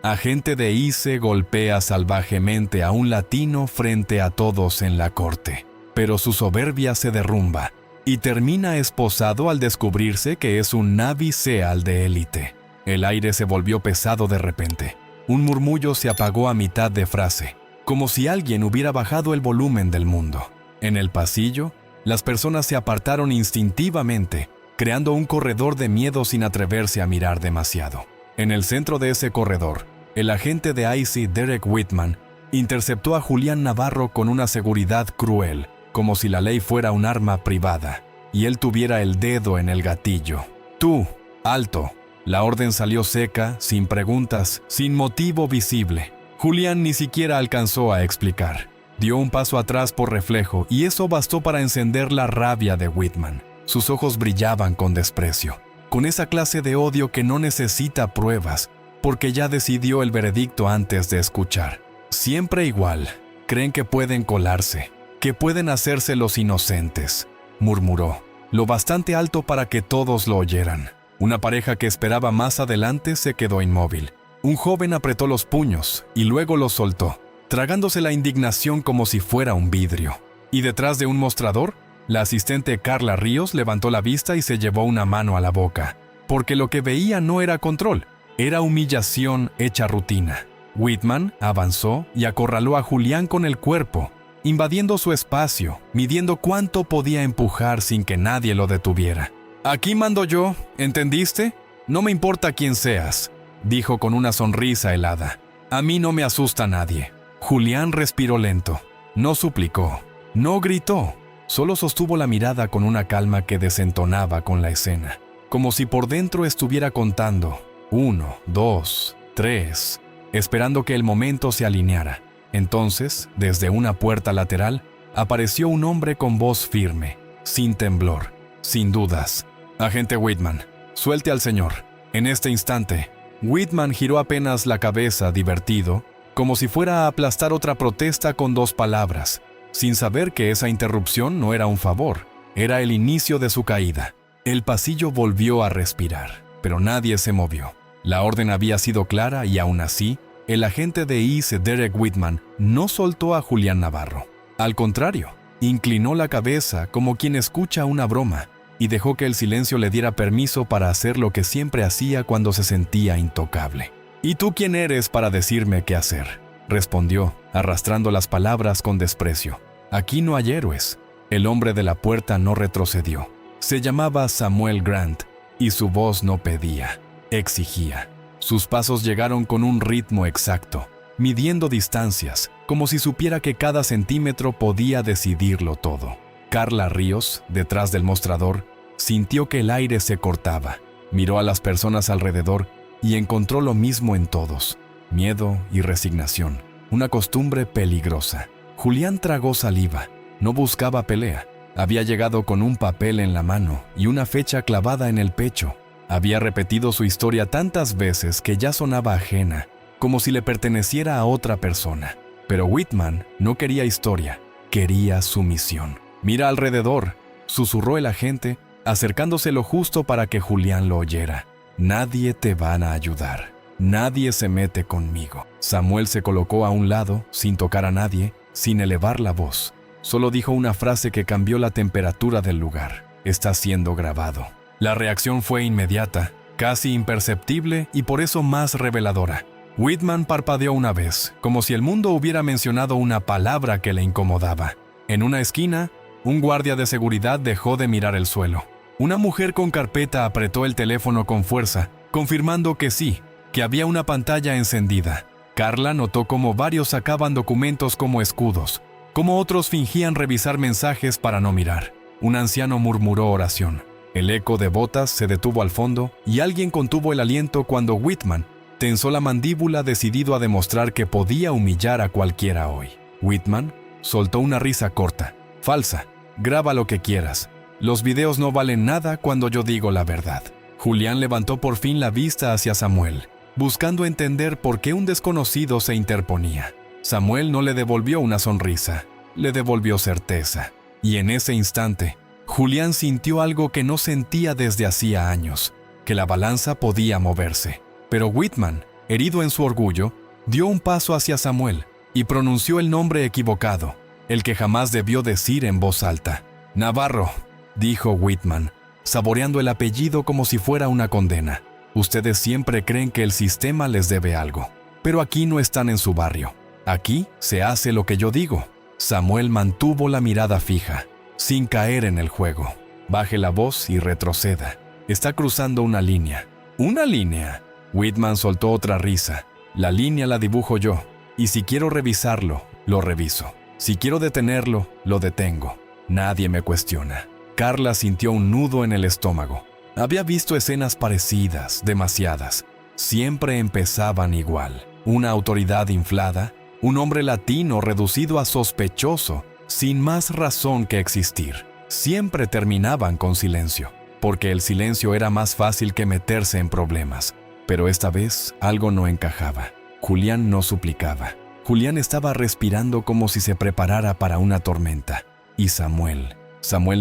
Agente de ICE golpea salvajemente a un latino frente a todos en la corte, pero su soberbia se derrumba y termina esposado al descubrirse que es un Navy SEAL de élite. El aire se volvió pesado de repente. Un murmullo se apagó a mitad de frase, como si alguien hubiera bajado el volumen del mundo. En el pasillo, las personas se apartaron instintivamente, creando un corredor de miedo sin atreverse a mirar demasiado. En el centro de ese corredor, el agente de ICE Derek Whitman interceptó a Julián Navarro con una seguridad cruel, como si la ley fuera un arma privada, y él tuviera el dedo en el gatillo. «Tú, alto». La orden salió seca, sin preguntas, sin motivo visible. Julián ni siquiera alcanzó a explicar. Dio un paso atrás por reflejo, y eso bastó para encender la rabia de Whitman. Sus ojos brillaban con desprecio, con esa clase de odio que no necesita pruebas, porque ya decidió el veredicto antes de escuchar. Siempre igual, creen que pueden colarse, que pueden hacerse los inocentes, murmuró, lo bastante alto para que todos lo oyeran. Una pareja que esperaba más adelante se quedó inmóvil. Un joven apretó los puños y luego los soltó, tragándose la indignación como si fuera un vidrio. Y detrás de un mostrador, la asistente Carla Ríos levantó la vista y se llevó una mano a la boca, porque lo que veía no era control, era humillación hecha rutina. Whitman avanzó y acorraló a Julián con el cuerpo, invadiendo su espacio, midiendo cuánto podía empujar sin que nadie lo detuviera. «Aquí mando yo, ¿entendiste? No me importa quién seas», dijo con una sonrisa helada. «A mí no me asusta nadie». Julián respiró lento. No suplicó, no gritó, solo sostuvo la mirada con una calma que desentonaba con la escena, como si por dentro estuviera contando 1, 2, 3, esperando que el momento se alineara. Entonces, desde una puerta lateral, apareció un hombre con voz firme, sin temblor, sin dudas. «Agente Whitman, suelte al señor». En este instante, Whitman giró apenas la cabeza divertido, como si fuera a aplastar otra protesta con 2 palabras, sin saber que esa interrupción no era un favor, era el inicio de su caída. El pasillo volvió a respirar, pero nadie se movió. La orden había sido clara y aún así, el agente de ICE Derek Whitman no soltó a Julián Navarro. Al contrario, inclinó la cabeza como quien escucha una broma y dejó que el silencio le diera permiso para hacer lo que siempre hacía cuando se sentía intocable. «¿Y tú quién eres para decirme qué hacer?», respondió, arrastrando las palabras con desprecio. «Aquí no hay héroes». El hombre de la puerta no retrocedió. Se llamaba Samuel Grant y su voz no pedía, exigía. Sus pasos llegaron con un ritmo exacto, midiendo distancias, como si supiera que cada centímetro podía decidirlo todo. Carla Ríos, detrás del mostrador, sintió que el aire se cortaba. Miró a las personas alrededor y encontró lo mismo en todos: miedo y resignación, una costumbre peligrosa. Julián tragó saliva, no buscaba pelea. Había llegado con un papel en la mano y una fecha clavada en el pecho. Había repetido su historia tantas veces que ya sonaba ajena, como si le perteneciera a otra persona. Pero Whitman no quería historia, quería sumisión. «Mira alrededor», susurró el agente, acercándose lo justo para que Julián lo oyera. «Nadie te van a ayudar. Nadie se mete conmigo». Samuel se colocó a un lado, sin tocar a nadie, sin elevar la voz. Solo dijo una frase que cambió la temperatura del lugar. «Está siendo grabado». La reacción fue inmediata, casi imperceptible y por eso más reveladora. Whitman parpadeó una vez, como si el mundo hubiera mencionado una palabra que le incomodaba. En una esquina, un guardia de seguridad dejó de mirar el suelo. Una mujer con carpeta apretó el teléfono con fuerza, confirmando que sí, que había una pantalla encendida. Carla notó cómo varios sacaban documentos como escudos, cómo otros fingían revisar mensajes para no mirar. Un anciano murmuró oración. El eco de botas se detuvo al fondo y alguien contuvo el aliento cuando Whitman tensó la mandíbula decidido a demostrar que podía humillar a cualquiera hoy. Whitman soltó una risa corta. «Falsa. Graba lo que quieras. Los videos no valen nada cuando yo digo la verdad». Julián levantó por fin la vista hacia Samuel, buscando entender por qué un desconocido se interponía. Samuel no le devolvió una sonrisa, le devolvió certeza. Y en ese instante, Julián sintió algo que no sentía desde hacía años, que la balanza podía moverse. Pero Whitman herido en su orgullo, dio un paso hacia Samuel y pronunció el nombre equivocado, el que jamás debió decir en voz alta. «Navarro», dijo Whitman, saboreando el apellido como si fuera una condena. «Ustedes siempre creen que el sistema les debe algo, pero aquí no están en su barrio. Aquí se hace lo que yo digo». Samuel mantuvo la mirada fija, sin caer en el juego. «Baje la voz y retroceda. Está cruzando una línea». «¿Una línea?». Whitman soltó otra risa. «La línea la dibujo yo, y si quiero revisarlo, lo reviso. Si quiero detenerlo, lo detengo. Nadie me cuestiona». Carla sintió un nudo en el estómago. Había visto escenas parecidas, demasiadas. Siempre empezaban igual. Una autoridad inflada, un hombre latino reducido a sospechoso, sin más razón que existir. Siempre terminaban con silencio, porque el silencio era más fácil que meterse en problemas. Pero esta vez algo no encajaba. Julián no suplicaba. Julián estaba respirando como si se preparara para una tormenta. Y Samuel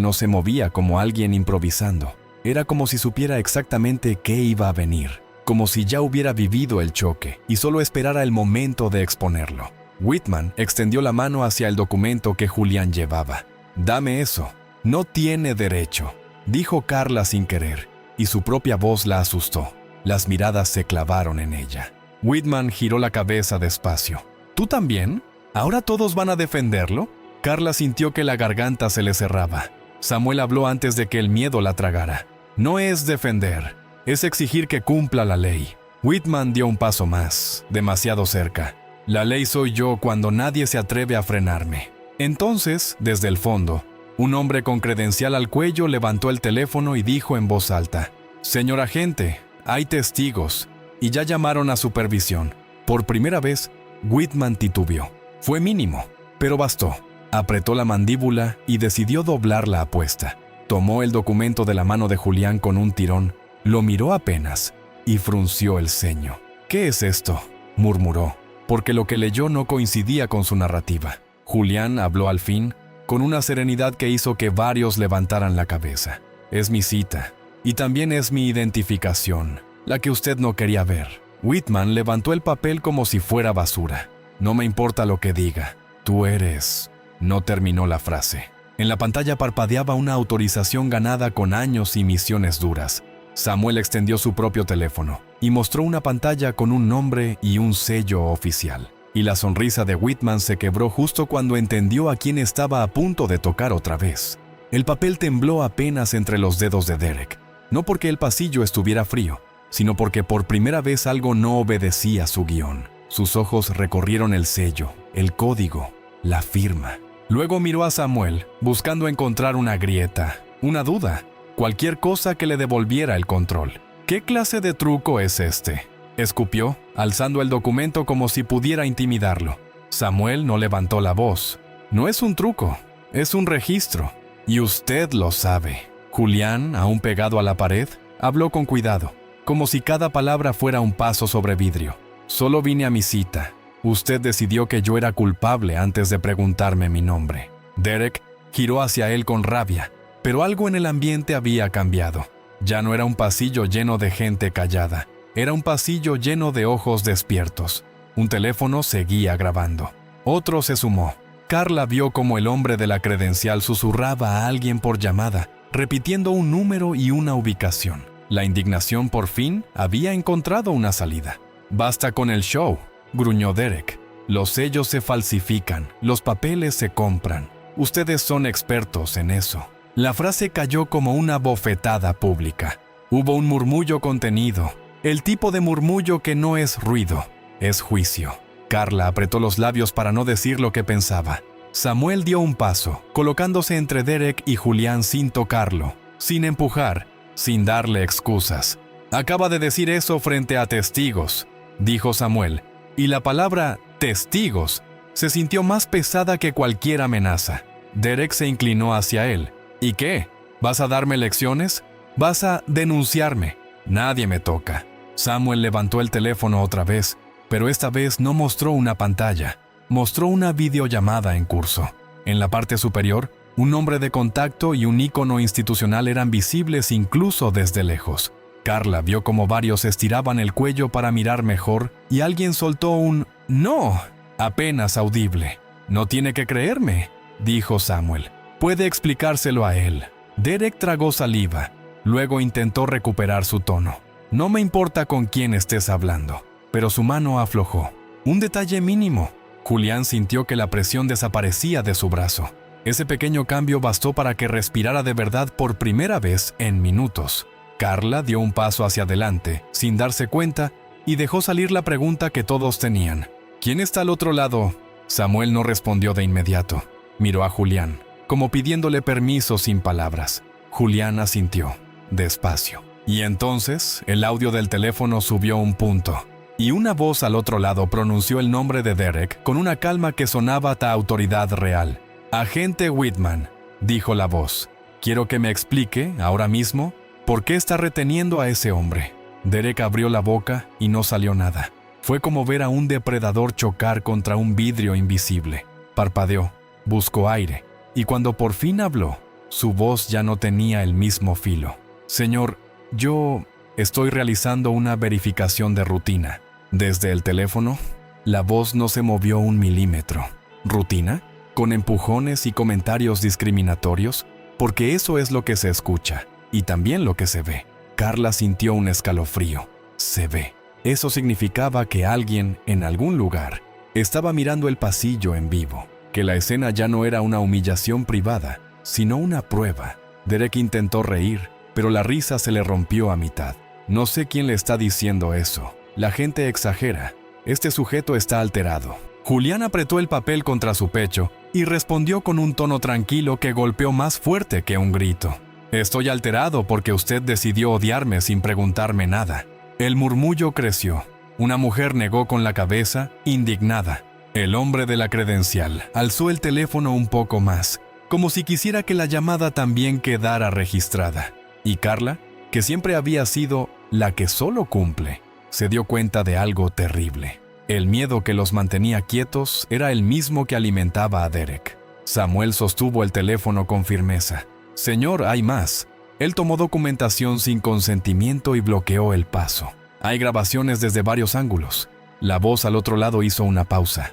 no se movía como alguien improvisando. Era como si supiera exactamente qué iba a venir, como si ya hubiera vivido el choque y solo esperara el momento de exponerlo. Whitman extendió la mano hacia el documento que Julián llevaba. «Dame eso». «No tiene derecho», dijo Carla sin querer, y su propia voz la asustó. Las miradas se clavaron en ella. Whitman giró la cabeza despacio. «¿Tú también? ¿Ahora todos van a defenderlo?». Carla sintió que la garganta se le cerraba. Samuel habló antes de que el miedo la tragara. «No es defender, es exigir que cumpla la ley». Whitman dio un paso más, demasiado cerca. «La ley soy yo cuando nadie se atreve a frenarme». Entonces, desde el fondo, un hombre con credencial al cuello levantó el teléfono y dijo en voz alta: «Señor agente, hay testigos, y ya llamaron a supervisión». Por primera vez, Whitman titubeó. Fue mínimo, pero bastó. Apretó la mandíbula y decidió doblar la apuesta. Tomó el documento de la mano de Julián con un tirón, lo miró apenas y frunció el ceño. «¿Qué es esto?», murmuró, porque lo que leyó no coincidía con su narrativa. Julián habló al fin, con una serenidad que hizo que varios levantaran la cabeza. «Es mi cita, y también es mi identificación, la que usted no quería ver». Whitman levantó el papel como si fuera basura. «No me importa lo que diga, tú eres...». No terminó la frase. En la pantalla parpadeaba una autorización ganada con años y misiones duras. Samuel extendió su propio teléfono y mostró una pantalla con un nombre y un sello oficial. Y la sonrisa de Whitman se quebró justo cuando entendió a quién estaba a punto de tocar otra vez. El papel tembló apenas entre los dedos de Derek, no porque el pasillo estuviera frío, sino porque por primera vez algo no obedecía su guión. Sus ojos recorrieron el sello, el código, la firma. Luego miró a Samuel, buscando encontrar una grieta, una duda, cualquier cosa que le devolviera el control. «¿Qué clase de truco es este?», escupió, alzando el documento como si pudiera intimidarlo. Samuel no levantó la voz. «No es un truco, es un registro. Y usted lo sabe». Julián, aún pegado a la pared, habló con cuidado, como si cada palabra fuera un paso sobre vidrio. «Solo vine a mi cita. Usted decidió que yo era culpable antes de preguntarme mi nombre». Derek giró hacia él con rabia, pero algo en el ambiente había cambiado. Ya no era un pasillo lleno de gente callada, era un pasillo lleno de ojos despiertos. Un teléfono seguía grabando. Otro se sumó. Carla vio cómo el hombre de la credencial susurraba a alguien por llamada, repitiendo un número y una ubicación. La indignación por fin había encontrado una salida. «Basta con el show», gruñó Derek. «Los sellos se falsifican, los papeles se compran. Ustedes son expertos en eso». La frase cayó como una bofetada pública. Hubo un murmullo contenido, el tipo de murmullo que no es ruido, es juicio. Carla apretó los labios para no decir lo que pensaba. Samuel dio un paso, colocándose entre Derek y Julián sin tocarlo, sin empujar, sin darle excusas. «Acaba de decir eso frente a testigos», dijo Samuel, y la palabra «testigos» se sintió más pesada que cualquier amenaza. Derek se inclinó hacia él. «¿Y qué? ¿Vas a darme lecciones? ¿Vas a denunciarme? Nadie me toca». Samuel levantó el teléfono otra vez, pero esta vez no mostró una pantalla. Mostró una videollamada en curso. En la parte superior, un nombre de contacto y un icono institucional eran visibles incluso desde lejos. Carla vio como varios estiraban el cuello para mirar mejor y alguien soltó un «no», apenas audible. «No tiene que creerme», dijo Samuel. «Puede explicárselo a él». Derek tragó saliva. Luego intentó recuperar su tono. «No me importa con quién estés hablando». Pero su mano aflojó. Un detalle mínimo. Julián sintió que la presión desaparecía de su brazo. Ese pequeño cambio bastó para que respirara de verdad por primera vez en minutos. Carla dio un paso hacia adelante, sin darse cuenta, y dejó salir la pregunta que todos tenían. «¿Quién está al otro lado?» Samuel no respondió de inmediato. Miró a Julián, como pidiéndole permiso sin palabras. Julián asintió, despacio. Y entonces, el audio del teléfono subió un punto. Y una voz al otro lado pronunció el nombre de Derek con una calma que sonaba a autoridad real. «Agente Whitman», dijo la voz. «Quiero que me explique, ahora mismo, por qué está reteniendo a ese hombre». Derek abrió la boca y no salió nada. Fue como ver a un depredador chocar contra un vidrio invisible. Parpadeó, buscó aire, y cuando por fin habló, su voz ya no tenía el mismo filo. «Señor, yo estoy realizando una verificación de rutina». Desde el teléfono, la voz no se movió un milímetro. ¿Rutina? ¿Con empujones y comentarios discriminatorios? Porque eso es lo que se escucha, y también lo que se ve. Carla sintió un escalofrío. Se ve. Eso significaba que alguien, en algún lugar, estaba mirando el pasillo en vivo, que la escena ya no era una humillación privada, sino una prueba. Derek intentó reír, pero la risa se le rompió a mitad. «No sé quién le está diciendo eso. La gente exagera. Este sujeto está alterado». Julián apretó el papel contra su pecho y respondió con un tono tranquilo que golpeó más fuerte que un grito. «Estoy alterado porque usted decidió odiarme sin preguntarme nada». El murmullo creció. Una mujer negó con la cabeza, indignada. El hombre de la credencial alzó el teléfono un poco más, como si quisiera que la llamada también quedara registrada. Y Carla, que siempre había sido la que solo cumple, se dio cuenta de algo terrible. El miedo que los mantenía quietos era el mismo que alimentaba a Derek. Samuel sostuvo el teléfono con firmeza. «Señor, hay más». Él tomó documentación sin consentimiento y bloqueó el paso. «Hay grabaciones desde varios ángulos». La voz al otro lado hizo una pausa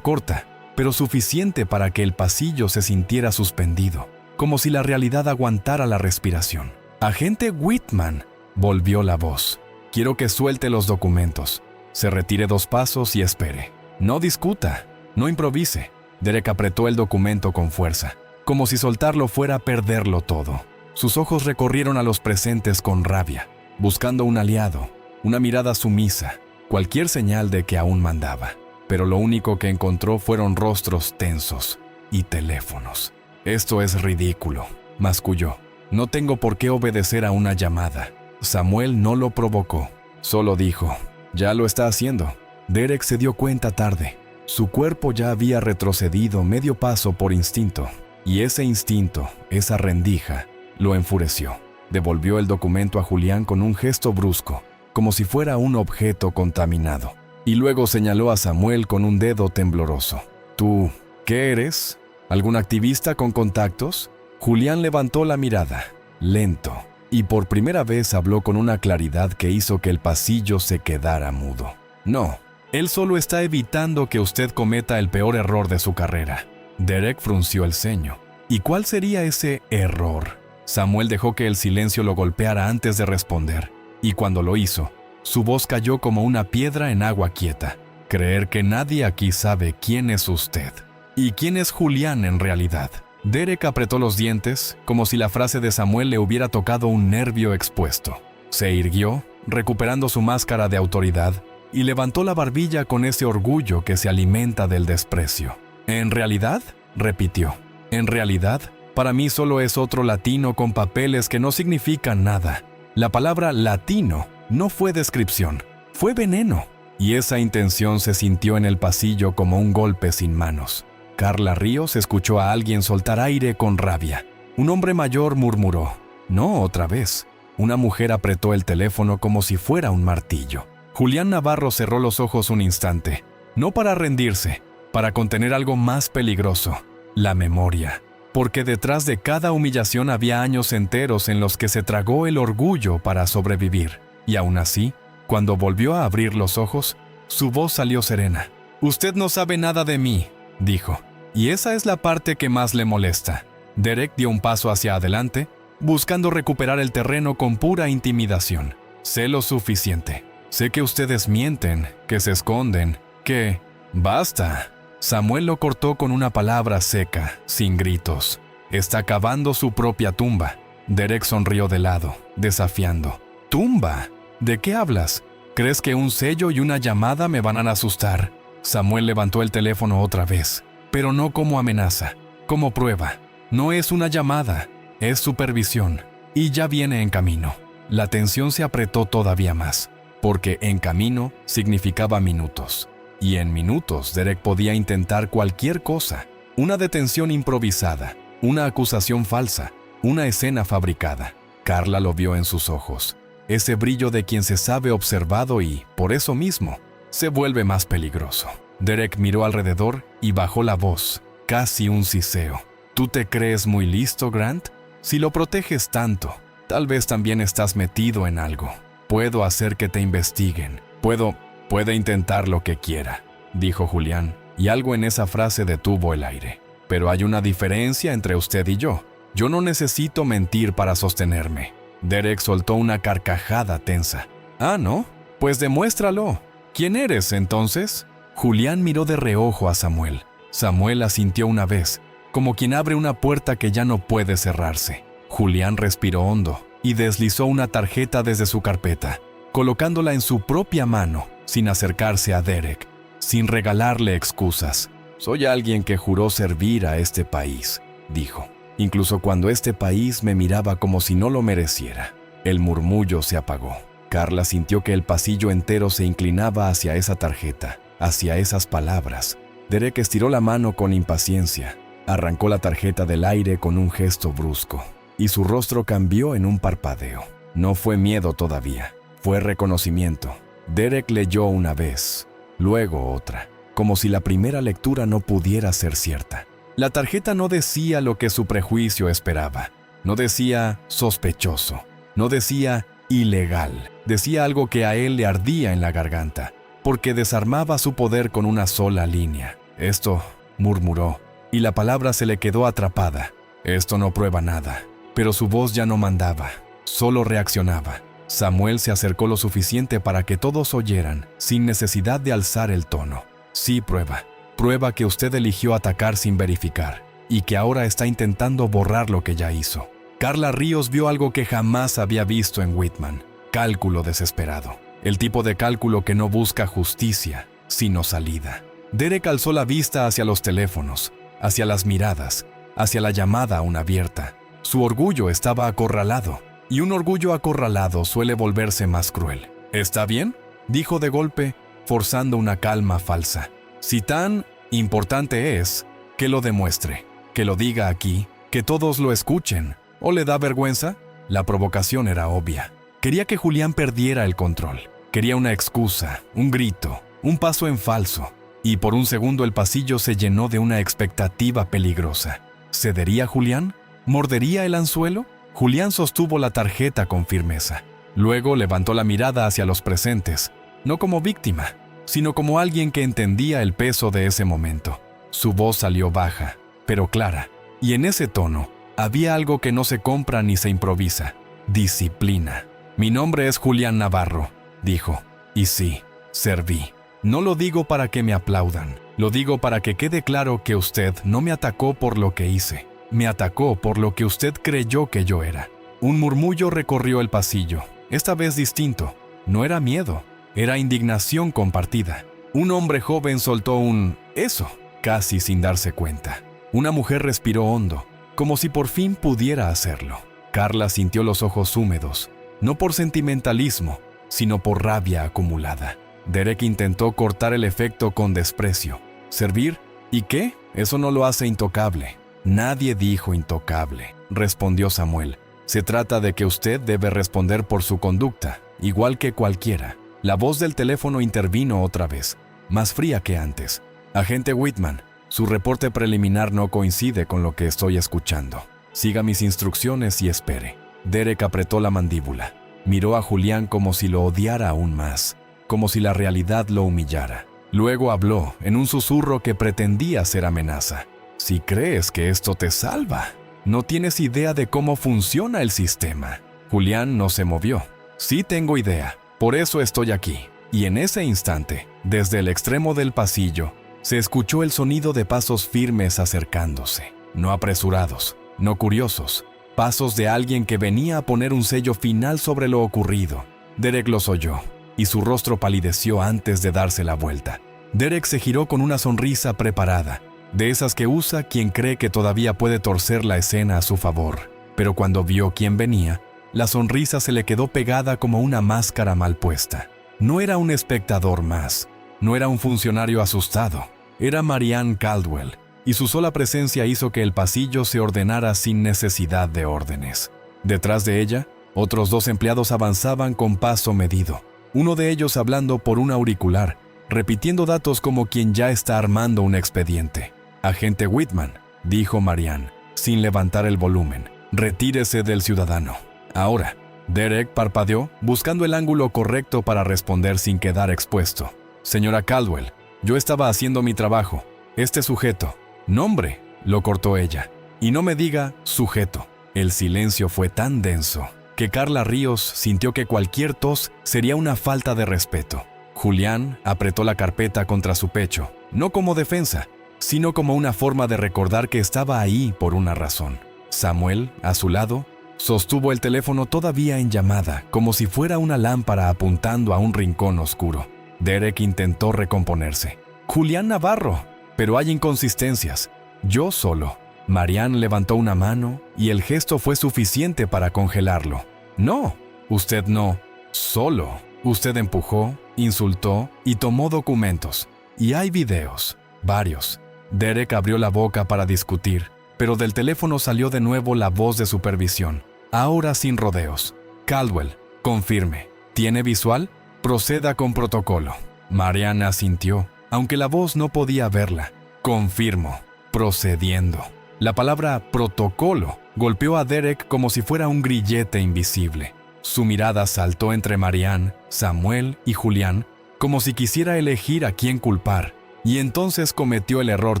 corta, pero suficiente para que el pasillo se sintiera suspendido, como si la realidad aguantara la respiración. «Agente Whitman», volvió la voz. «Quiero que suelte los documentos. Se retire 2 pasos y espere. No discuta, no improvise». Derek apretó el documento con fuerza, como si soltarlo fuera a perderlo todo. Sus ojos recorrieron a los presentes con rabia, buscando un aliado, una mirada sumisa, cualquier señal de que aún mandaba. Pero lo único que encontró fueron rostros tensos y teléfonos. «Esto es ridículo», masculló. «No tengo por qué obedecer a una llamada». Samuel no lo provocó, solo dijo: «Ya lo está haciendo». Derek se dio cuenta tarde. Su cuerpo ya había retrocedido medio paso por instinto, y ese instinto, esa rendija, lo enfureció. Devolvió el documento a Julián con un gesto brusco, como si fuera un objeto contaminado, y luego señaló a Samuel con un dedo tembloroso. «¿Tú qué eres? ¿Algún activista con contactos?» Julián levantó la mirada, lento, y por primera vez habló con una claridad que hizo que el pasillo se quedara mudo. «No, él solo está evitando que usted cometa el peor error de su carrera». Derek frunció el ceño. ¿Y cuál sería ese error? Samuel dejó que el silencio lo golpeara antes de responder, y cuando lo hizo, su voz cayó como una piedra en agua quieta. «Creer que nadie aquí sabe quién es usted. ¿Y quién es Julián en realidad?» Derek apretó los dientes, como si la frase de Samuel le hubiera tocado un nervio expuesto. Se irguió, recuperando su máscara de autoridad, y levantó la barbilla con ese orgullo que se alimenta del desprecio. «¿En realidad?», repitió. «En realidad, para mí solo es otro latino con papeles que no significan nada». La palabra latino no fue descripción, fue veneno, y esa intención se sintió en el pasillo como un golpe sin manos. Carla Ríos escuchó a alguien soltar aire con rabia. Un hombre mayor murmuró: «No, otra vez». Una mujer apretó el teléfono como si fuera un martillo. Julián Navarro cerró los ojos un instante, no para rendirse, para contener algo más peligroso: la memoria. porque detrás de cada humillación había años enteros en los que se tragó el orgullo para sobrevivir. Y aún así, cuando volvió a abrir los ojos, su voz salió serena. «Usted no sabe nada de mí», dijo. Y esa es la parte que más le molesta. Derek dio un paso hacia adelante, buscando recuperar el terreno con pura intimidación. «Sé lo suficiente. Sé que ustedes mienten, que se esconden, que... ¡Basta!». Samuel lo cortó con una palabra seca, sin gritos. «Está cavando su propia tumba». Derek sonrió de lado, desafiando. «¿Tumba? ¿De qué hablas? ¿Crees que un sello y una llamada me van a asustar?». Samuel levantó el teléfono otra vez, pero no como amenaza, como prueba. «No es una llamada, es supervisión, y ya viene en camino». La tensión se apretó todavía más, porque en camino significaba minutos. Y en minutos Derek podía intentar cualquier cosa. Una detención improvisada, una acusación falsa, una escena fabricada. Carla lo vio en sus ojos. Ese brillo de quien se sabe observado y, por eso mismo, se vuelve más peligroso. Derek miró alrededor y bajó la voz, casi un siseo. «¿Tú te crees muy listo, Grant? Si lo proteges tanto, tal vez también estás metido en algo. Puedo hacer que te investiguen. Puede intentar lo que quiera», dijo Julián, y algo en esa frase detuvo el aire. «Pero hay una diferencia entre usted y yo. Yo no necesito mentir para sostenerme». Derek soltó una carcajada tensa. «Ah, ¿no? Pues demuéstralo. ¿Quién eres, entonces?». Julián miró de reojo a Samuel. Samuel asintió una vez, como quien abre una puerta que ya no puede cerrarse. Julián respiró hondo y deslizó una tarjeta desde su carpeta, colocándola en su propia mano, sin acercarse a Derek, sin regalarle excusas. «Soy alguien que juró servir a este país», dijo, «incluso cuando este país me miraba como si no lo mereciera». El murmullo se apagó. Carla sintió que el pasillo entero se inclinaba hacia esa tarjeta, hacia esas palabras. Derek estiró la mano con impaciencia, arrancó la tarjeta del aire con un gesto brusco, y su rostro cambió en un parpadeo. No fue miedo todavía, fue reconocimiento. Derek leyó una vez, luego otra, como si la primera lectura no pudiera ser cierta. La tarjeta no decía lo que su prejuicio esperaba, no decía sospechoso, no decía ilegal, decía algo que a él le ardía en la garganta, porque desarmaba su poder con una sola línea. «Esto», murmuró, y la palabra se le quedó atrapada. «Esto no prueba nada». Pero su voz ya no mandaba, solo reaccionaba. Samuel se acercó lo suficiente para que todos oyeran, sin necesidad de alzar el tono. «Sí, prueba. Prueba que usted eligió atacar sin verificar, y que ahora está intentando borrar lo que ya hizo». Carla Ríos vio algo que jamás había visto en Whitman: cálculo desesperado. El tipo de cálculo que no busca justicia, sino salida. Derek alzó la vista hacia los teléfonos, hacia las miradas, hacia la llamada aún abierta. Su orgullo estaba acorralado, y un orgullo acorralado suele volverse más cruel. «¿Está bien?», dijo de golpe, forzando una calma falsa. «Si tan importante es, que lo demuestre, que lo diga aquí, que todos lo escuchen. ¿O le da vergüenza?». La provocación era obvia. Quería que Julián perdiera el control. Quería una excusa, un grito, un paso en falso. Y por un segundo el pasillo se llenó de una expectativa peligrosa. ¿Cedería Julián? ¿Mordería el anzuelo? Julián sostuvo la tarjeta con firmeza. Luego levantó la mirada hacia los presentes, no como víctima, sino como alguien que entendía el peso de ese momento. Su voz salió baja, pero clara, y en ese tono había algo que no se compra ni se improvisa: disciplina. «Mi nombre es Julián Navarro», dijo, «y sí, serví. No lo digo para que me aplaudan, lo digo para que quede claro que usted no me atacó por lo que hice, me atacó por lo que usted creyó que yo era». Un murmullo recorrió el pasillo, esta vez distinto. No era miedo, era indignación compartida. Un hombre joven soltó un «eso», casi sin darse cuenta. Una mujer respiró hondo, como si por fin pudiera hacerlo. Carla sintió los ojos húmedos, no por sentimentalismo, sino por rabia acumulada. Derek intentó cortar el efecto con desprecio. «¿Servir? ¿Y qué? Eso no lo hace intocable». «Nadie dijo intocable», respondió Samuel. «Se trata de que usted debe responder por su conducta, igual que cualquiera». La voz del teléfono intervino otra vez, más fría que antes. «Agente Whitman, Su reporte preliminar no coincide con lo que estoy escuchando. Siga mis instrucciones y espere. Derek apretó la mandíbula. Miró a Julián como si lo odiara aún más, como si la realidad lo humillara. Luego habló en un susurro que pretendía ser amenaza. Si crees que esto te salva, no tienes idea de cómo funciona el sistema. Julián no se movió. Sí tengo idea, por eso estoy aquí. Y en ese instante, desde el extremo del pasillo, se escuchó el sonido de pasos firmes acercándose. No apresurados, no curiosos. Pasos de alguien que venía a poner un sello final sobre lo ocurrido. Derek los oyó, y su rostro palideció antes de darse la vuelta. Derek se giró con una sonrisa preparada, de esas que usa quien cree que todavía puede torcer la escena a su favor. Pero cuando vio quién venía, la sonrisa se le quedó pegada como una máscara mal puesta. No era un espectador más, no era un funcionario asustado, era Marianne Caldwell, y su sola presencia hizo que el pasillo se ordenara sin necesidad de órdenes. Detrás de ella, otros 2 empleados avanzaban con paso medido, uno de ellos hablando por un auricular, repitiendo datos como quien ya está armando un expediente. «Agente Whitman», dijo Marianne, sin levantar el volumen, «retírese del ciudadano». Ahora, Derek parpadeó, buscando el ángulo correcto para responder sin quedar expuesto. «Señora Caldwell, yo estaba haciendo mi trabajo. Este sujeto». «Nombre», lo cortó ella. «Y no me diga sujeto». El silencio fue tan denso que Carla Ríos sintió que cualquier tos sería una falta de respeto. Julián apretó la carpeta contra su pecho, no como defensa, sino como una forma de recordar que estaba ahí por una razón. Samuel, a su lado, sostuvo el teléfono todavía en llamada, como si fuera una lámpara apuntando a un rincón oscuro. Derek intentó recomponerse. «Julián Navarro, pero hay inconsistencias. Yo solo». Marianne levantó una mano y el gesto fue suficiente para congelarlo. «No, usted no. Solo. Usted empujó, insultó y tomó documentos. Y hay videos. Varios». Derek abrió la boca para discutir, pero del teléfono salió de nuevo la voz de supervisión, ahora sin rodeos. «Caldwell, confirme. ¿Tiene visual? Proceda con protocolo». Marianne asintió, aunque la voz no podía verla. «Confirmo. Procediendo». La palabra protocolo golpeó a Derek como si fuera un grillete invisible. Su mirada saltó entre Marianne, Samuel y Julián, como si quisiera elegir a quién culpar, y entonces cometió el error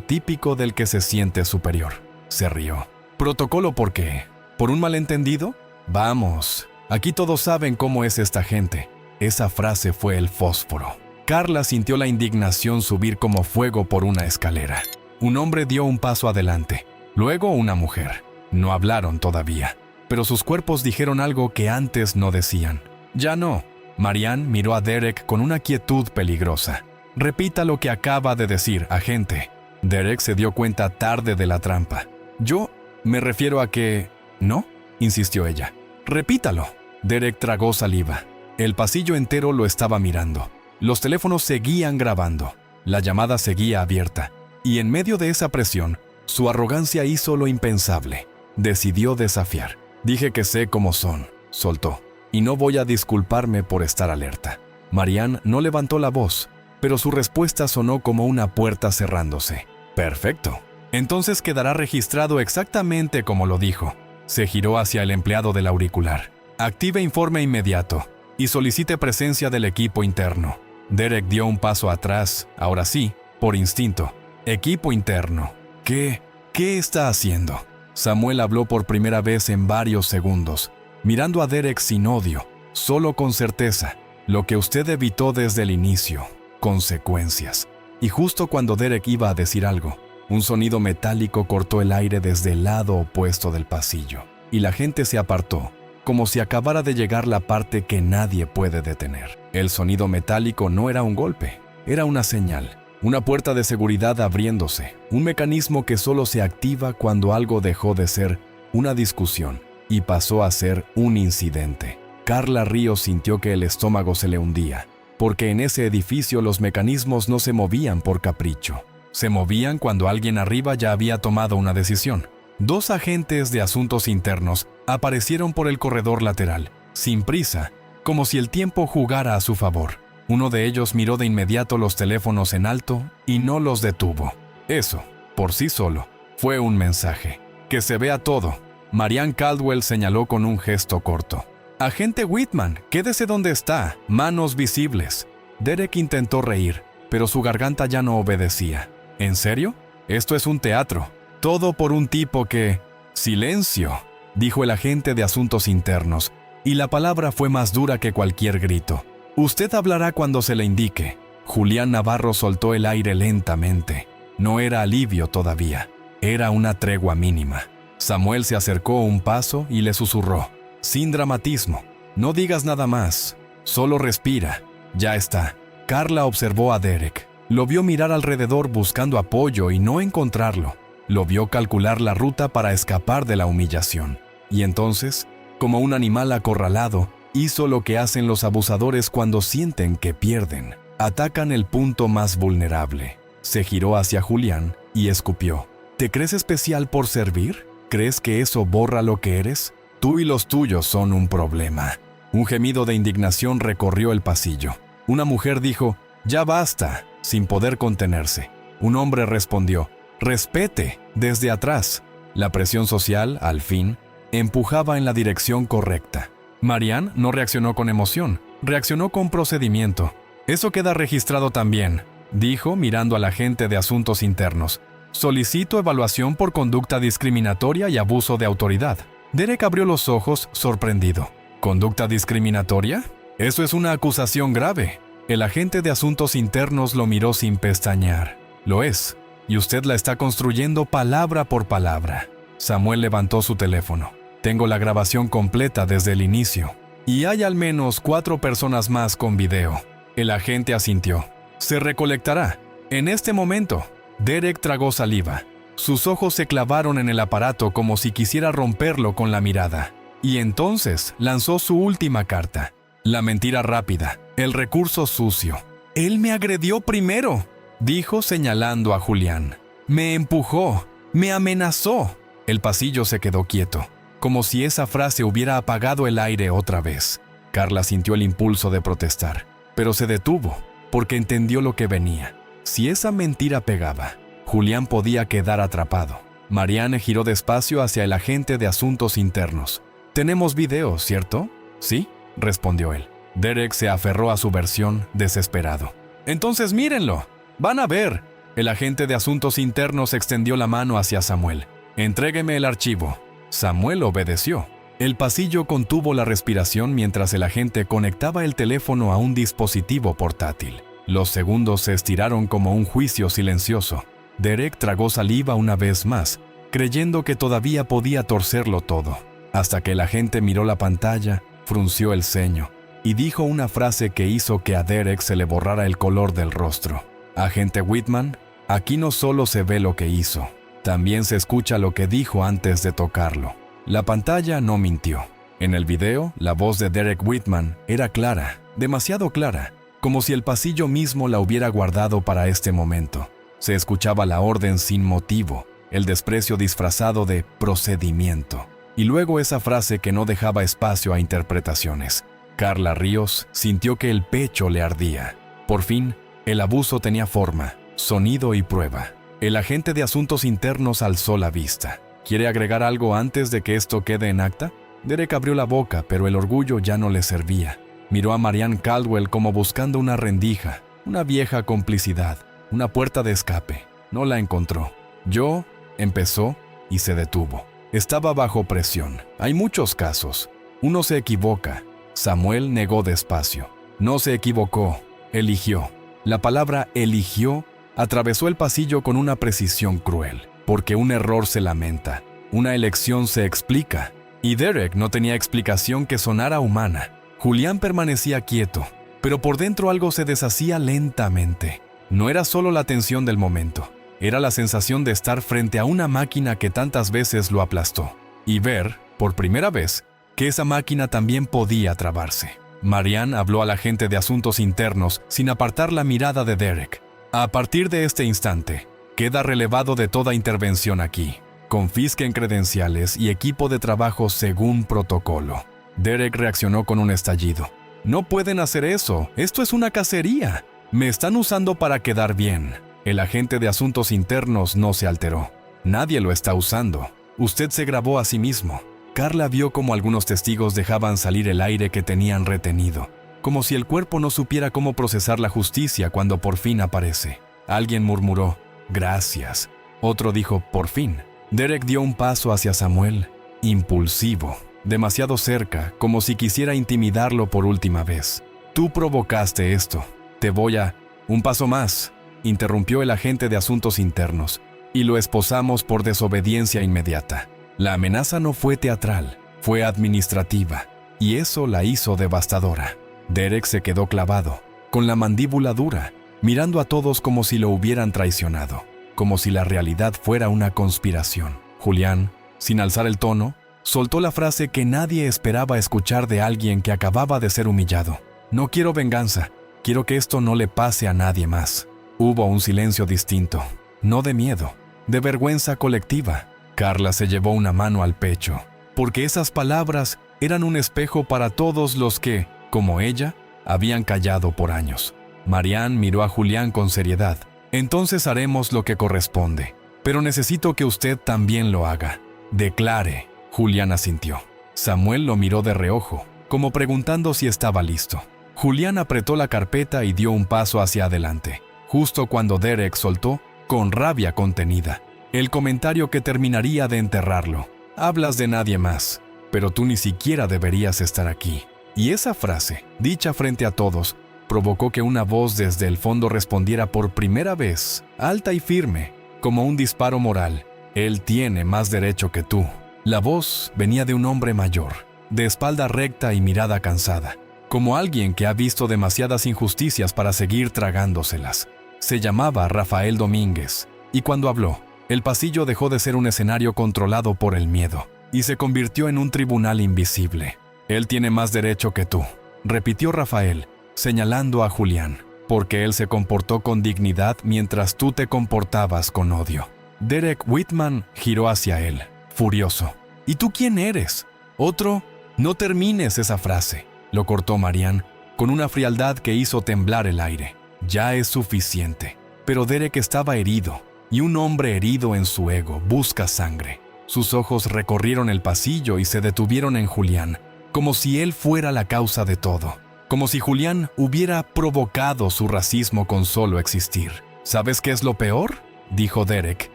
típico del que se siente superior. Se rió. ¿Protocolo por qué? ¿Por un malentendido? Vamos, aquí todos saben cómo es esta gente. Esa frase fue el fósforo. Carla sintió la indignación subir como fuego por una escalera. Un hombre dio un paso adelante. Luego una mujer. No hablaron todavía, pero sus cuerpos dijeron algo que antes no decían. «Ya no». Marianne miró a Derek con una quietud peligrosa. «Repita lo que acaba de decir, agente». Derek se dio cuenta tarde de la trampa. «Yo me refiero a que...» «¿No?», insistió ella. «Repítalo». Derek tragó saliva. El pasillo entero lo estaba mirando. Los teléfonos seguían grabando. La llamada seguía abierta. Y en medio de esa presión, su arrogancia hizo lo impensable. Decidió desafiar. «Dije que sé cómo son», soltó. «Y no voy a disculparme por estar alerta». Marianne no levantó la voz, pero su respuesta sonó como una puerta cerrándose. «Perfecto. Entonces quedará registrado exactamente como lo dijo». Se giró hacia el empleado del auricular. «Active informe inmediato y solicite presencia del equipo interno». Derek dio un paso atrás, ahora sí, por instinto. «Equipo interno. ¿Qué está haciendo?». Samuel habló por primera vez en varios segundos, mirando a Derek sin odio, solo con certeza. «Lo que usted evitó desde el inicio. Consecuencias». Y justo cuando Derek iba a decir algo, un sonido metálico cortó el aire desde el lado opuesto del pasillo, y la gente se apartó, como si acabara de llegar la parte que nadie puede detener. El sonido metálico no era un golpe, era una señal. Una puerta de seguridad abriéndose, un mecanismo que solo se activa cuando algo dejó de ser una discusión y pasó a ser un incidente. Carla Ríos sintió que el estómago se le hundía, porque en ese edificio los mecanismos no se movían por capricho. Se movían cuando alguien arriba ya había tomado una decisión. 2 agentes de asuntos internos aparecieron por el corredor lateral, sin prisa, como si el tiempo jugara a su favor. Uno de ellos miró de inmediato los teléfonos en alto y no los detuvo. «Eso», por sí solo. Fue un mensaje. Que se vea todo. Marianne Caldwell señaló con un gesto corto. Agente Whitman, quédese donde está, manos visibles. Derek intentó reír, pero su garganta ya no obedecía. ¿En serio? Esto es un teatro. Todo por un tipo que... ¡Silencio!, dijo el agente de asuntos internos, y la palabra fue más dura que cualquier grito. Usted hablará cuando se le indique. Julián Navarro soltó el aire lentamente. No era alivio todavía. Era una tregua mínima. Samuel se acercó un paso y le susurró. Sin dramatismo. No digas nada más. Solo respira. Ya está. Carla observó a Derek. Lo vio mirar alrededor buscando apoyo y no encontrarlo. Lo vio calcular la ruta para escapar de la humillación. Y entonces, como un animal acorralado, hizo lo que hacen los abusadores cuando sienten que pierden. Atacan el punto más vulnerable. Se giró hacia Julián y escupió. ¿Te crees especial por servir? ¿Crees que eso borra lo que eres? Tú y los tuyos son un problema. Un gemido de indignación recorrió el pasillo. Una mujer dijo, «Ya basta», sin poder contenerse. Un hombre respondió, «Respete», desde atrás. La presión social, al fin, empujaba en la dirección correcta. Marianne no reaccionó con emoción, reaccionó con procedimiento. «Eso queda registrado también», dijo mirando al agente de asuntos internos. «Solicito evaluación por conducta discriminatoria y abuso de autoridad». Derek abrió los ojos, sorprendido. ¿Conducta discriminatoria? Eso es una acusación grave. El agente de asuntos internos lo miró sin pestañear. Lo es, y usted la está construyendo palabra por palabra. Samuel levantó su teléfono. Tengo la grabación completa desde el inicio. Y hay al menos 4 personas más con video. El agente asintió. Se recolectará. En este momento. Derek tragó saliva. Sus ojos se clavaron en el aparato como si quisiera romperlo con la mirada. Y entonces lanzó su última carta. La mentira rápida, el recurso sucio. «Él me agredió primero», dijo señalando a Julián. «Me empujó, me amenazó». El pasillo se quedó quieto, como si esa frase hubiera apagado el aire otra vez. Carla sintió el impulso de protestar, pero se detuvo, porque entendió lo que venía. Si esa mentira pegaba, Julián podía quedar atrapado. Marianne giró despacio hacia el agente de asuntos internos. «Tenemos video, ¿cierto?» «Sí», respondió él. Derek se aferró a su versión, desesperado. «Entonces mírenlo. Van a ver». El agente de asuntos internos extendió la mano hacia Samuel. «Entrégueme el archivo». Samuel obedeció. El pasillo contuvo la respiración mientras el agente conectaba el teléfono a un dispositivo portátil. Los segundos se estiraron como un juicio silencioso. Derek tragó saliva una vez más, creyendo que todavía podía torcerlo todo, hasta que el agente miró la pantalla, frunció el ceño y dijo una frase que hizo que a Derek se le borrara el color del rostro. «Agente Whitman, aquí no solo se ve lo que hizo, también se escucha lo que dijo antes de tocarlo». La pantalla no mintió. En el video, la voz de Derek Whitman era clara, demasiado clara, como si el pasillo mismo la hubiera guardado para este momento. Se escuchaba la orden sin motivo, el desprecio disfrazado de procedimiento, y luego esa frase que no dejaba espacio a interpretaciones. Carla Ríos sintió que el pecho le ardía. Por fin, el abuso tenía forma, sonido y prueba. El agente de asuntos internos alzó la vista. ¿Quiere agregar algo antes de que esto quede en acta? Derek abrió la boca, pero el orgullo ya no le servía. Miró a Marianne Caldwell como buscando una rendija, una vieja complicidad, una puerta de escape. No la encontró. «Yo», empezó y se detuvo. Estaba bajo presión. Hay muchos casos. Uno se equivoca. Samuel negó despacio. No se equivocó. Eligió. La palabra eligió atravesó el pasillo con una precisión cruel. Porque un error se lamenta. Una elección se explica. Y Derek no tenía explicación que sonara humana. Julián permanecía quieto, pero por dentro algo se deshacía lentamente. No era solo la tensión del momento, era la sensación de estar frente a una máquina que tantas veces lo aplastó, y ver, por primera vez, que esa máquina también podía trabarse. Marianne habló al agente de asuntos internos sin apartar la mirada de Derek. «A partir de este instante, queda relevado de toda intervención aquí. Confisquen credenciales y equipo de trabajo según protocolo». Derek reaccionó con un estallido. «No pueden hacer eso, esto es una cacería. Me están usando para quedar bien». El agente de asuntos internos no se alteró. Nadie lo está usando. Usted se grabó a sí mismo. Carla vio cómo algunos testigos dejaban salir el aire que tenían retenido, como si el cuerpo no supiera cómo procesar la justicia cuando por fin aparece. Alguien murmuró, «Gracias». Otro dijo, «Por fin». Derek dio un paso hacia Samuel, impulsivo, demasiado cerca, como si quisiera intimidarlo por última vez. «Tú provocaste esto. Te voy a...» «Un paso más», interrumpió el agente de asuntos internos, «y lo esposamos por desobediencia inmediata». La amenaza no fue teatral, fue administrativa, y eso la hizo devastadora. Derek se quedó clavado, con la mandíbula dura, mirando a todos como si lo hubieran traicionado, como si la realidad fuera una conspiración. Julián, sin alzar el tono, soltó la frase que nadie esperaba escuchar de alguien que acababa de ser humillado. «No quiero venganza, quiero que esto no le pase a nadie más». Hubo un silencio distinto, no de miedo, de vergüenza colectiva. Carla se llevó una mano al pecho, porque esas palabras eran un espejo para todos los que, como ella, habían callado por años. Marianne miró a Julián con seriedad. «Entonces haremos lo que corresponde, pero necesito que usted también lo haga. Declare». Julián asintió. Samuel lo miró de reojo, como preguntando si estaba listo. Julián apretó la carpeta y dio un paso hacia adelante, justo cuando Derek soltó, con rabia contenida, el comentario que terminaría de enterrarlo. «Hablas de nadie más, pero tú ni siquiera deberías estar aquí». Y esa frase, dicha frente a todos, provocó que una voz desde el fondo respondiera por primera vez, alta y firme, como un disparo moral. «Él tiene más derecho que tú». La voz venía de un hombre mayor, de espalda recta y mirada cansada, como alguien que ha visto demasiadas injusticias para seguir tragándoselas. Se llamaba Rafael Domínguez, y cuando habló, el pasillo dejó de ser un escenario controlado por el miedo, y se convirtió en un tribunal invisible. «Él tiene más derecho que tú», repitió Rafael, señalando a Julián, «porque él se comportó con dignidad mientras tú te comportabas con odio». Derek Whitman giró hacia él, furioso. «¿Y tú quién eres? ¿Otro?» «No termines esa frase», lo cortó Marianne, con una frialdad que hizo temblar el aire. «Ya es suficiente». Pero Derek estaba herido, y un hombre herido en su ego busca sangre. Sus ojos recorrieron el pasillo y se detuvieron en Julián, como si él fuera la causa de todo, como si Julián hubiera provocado su racismo con solo existir. «¿Sabes qué es lo peor?», dijo Derek,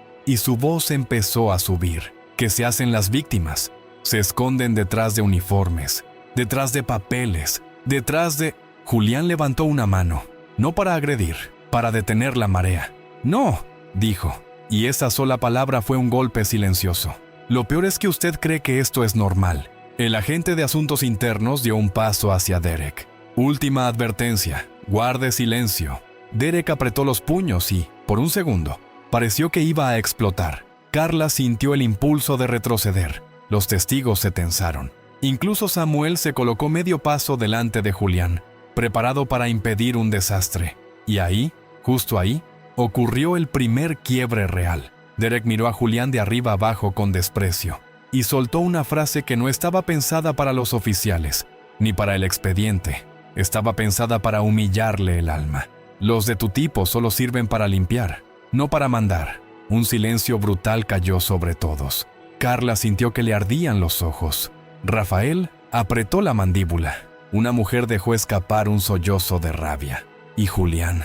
y su voz empezó a subir. «¿Qué se hacen las víctimas? Se esconden detrás de uniformes, detrás de papeles, detrás de...» Julián levantó una mano, no para agredir, para detener la marea. «No», dijo, y esa sola palabra fue un golpe silencioso. «Lo peor es que usted cree que esto es normal». El agente de asuntos internos dio un paso hacia Derek. «Última advertencia, guarde silencio». Derek apretó los puños y, por un segundo, pareció que iba a explotar. Carla sintió el impulso de retroceder. Los testigos se tensaron. Incluso Samuel se colocó medio paso delante de Julián, preparado para impedir un desastre. Y ahí, justo ahí, ocurrió el primer quiebre real. Derek miró a Julián de arriba abajo con desprecio y soltó una frase que no estaba pensada para los oficiales, ni para el expediente. Estaba pensada para humillarle el alma. «Los de tu tipo solo sirven para limpiar, no para mandar». Un silencio brutal cayó sobre todos. Carla sintió que le ardían los ojos. Rafael apretó la mandíbula. Una mujer dejó escapar un sollozo de rabia. Y Julián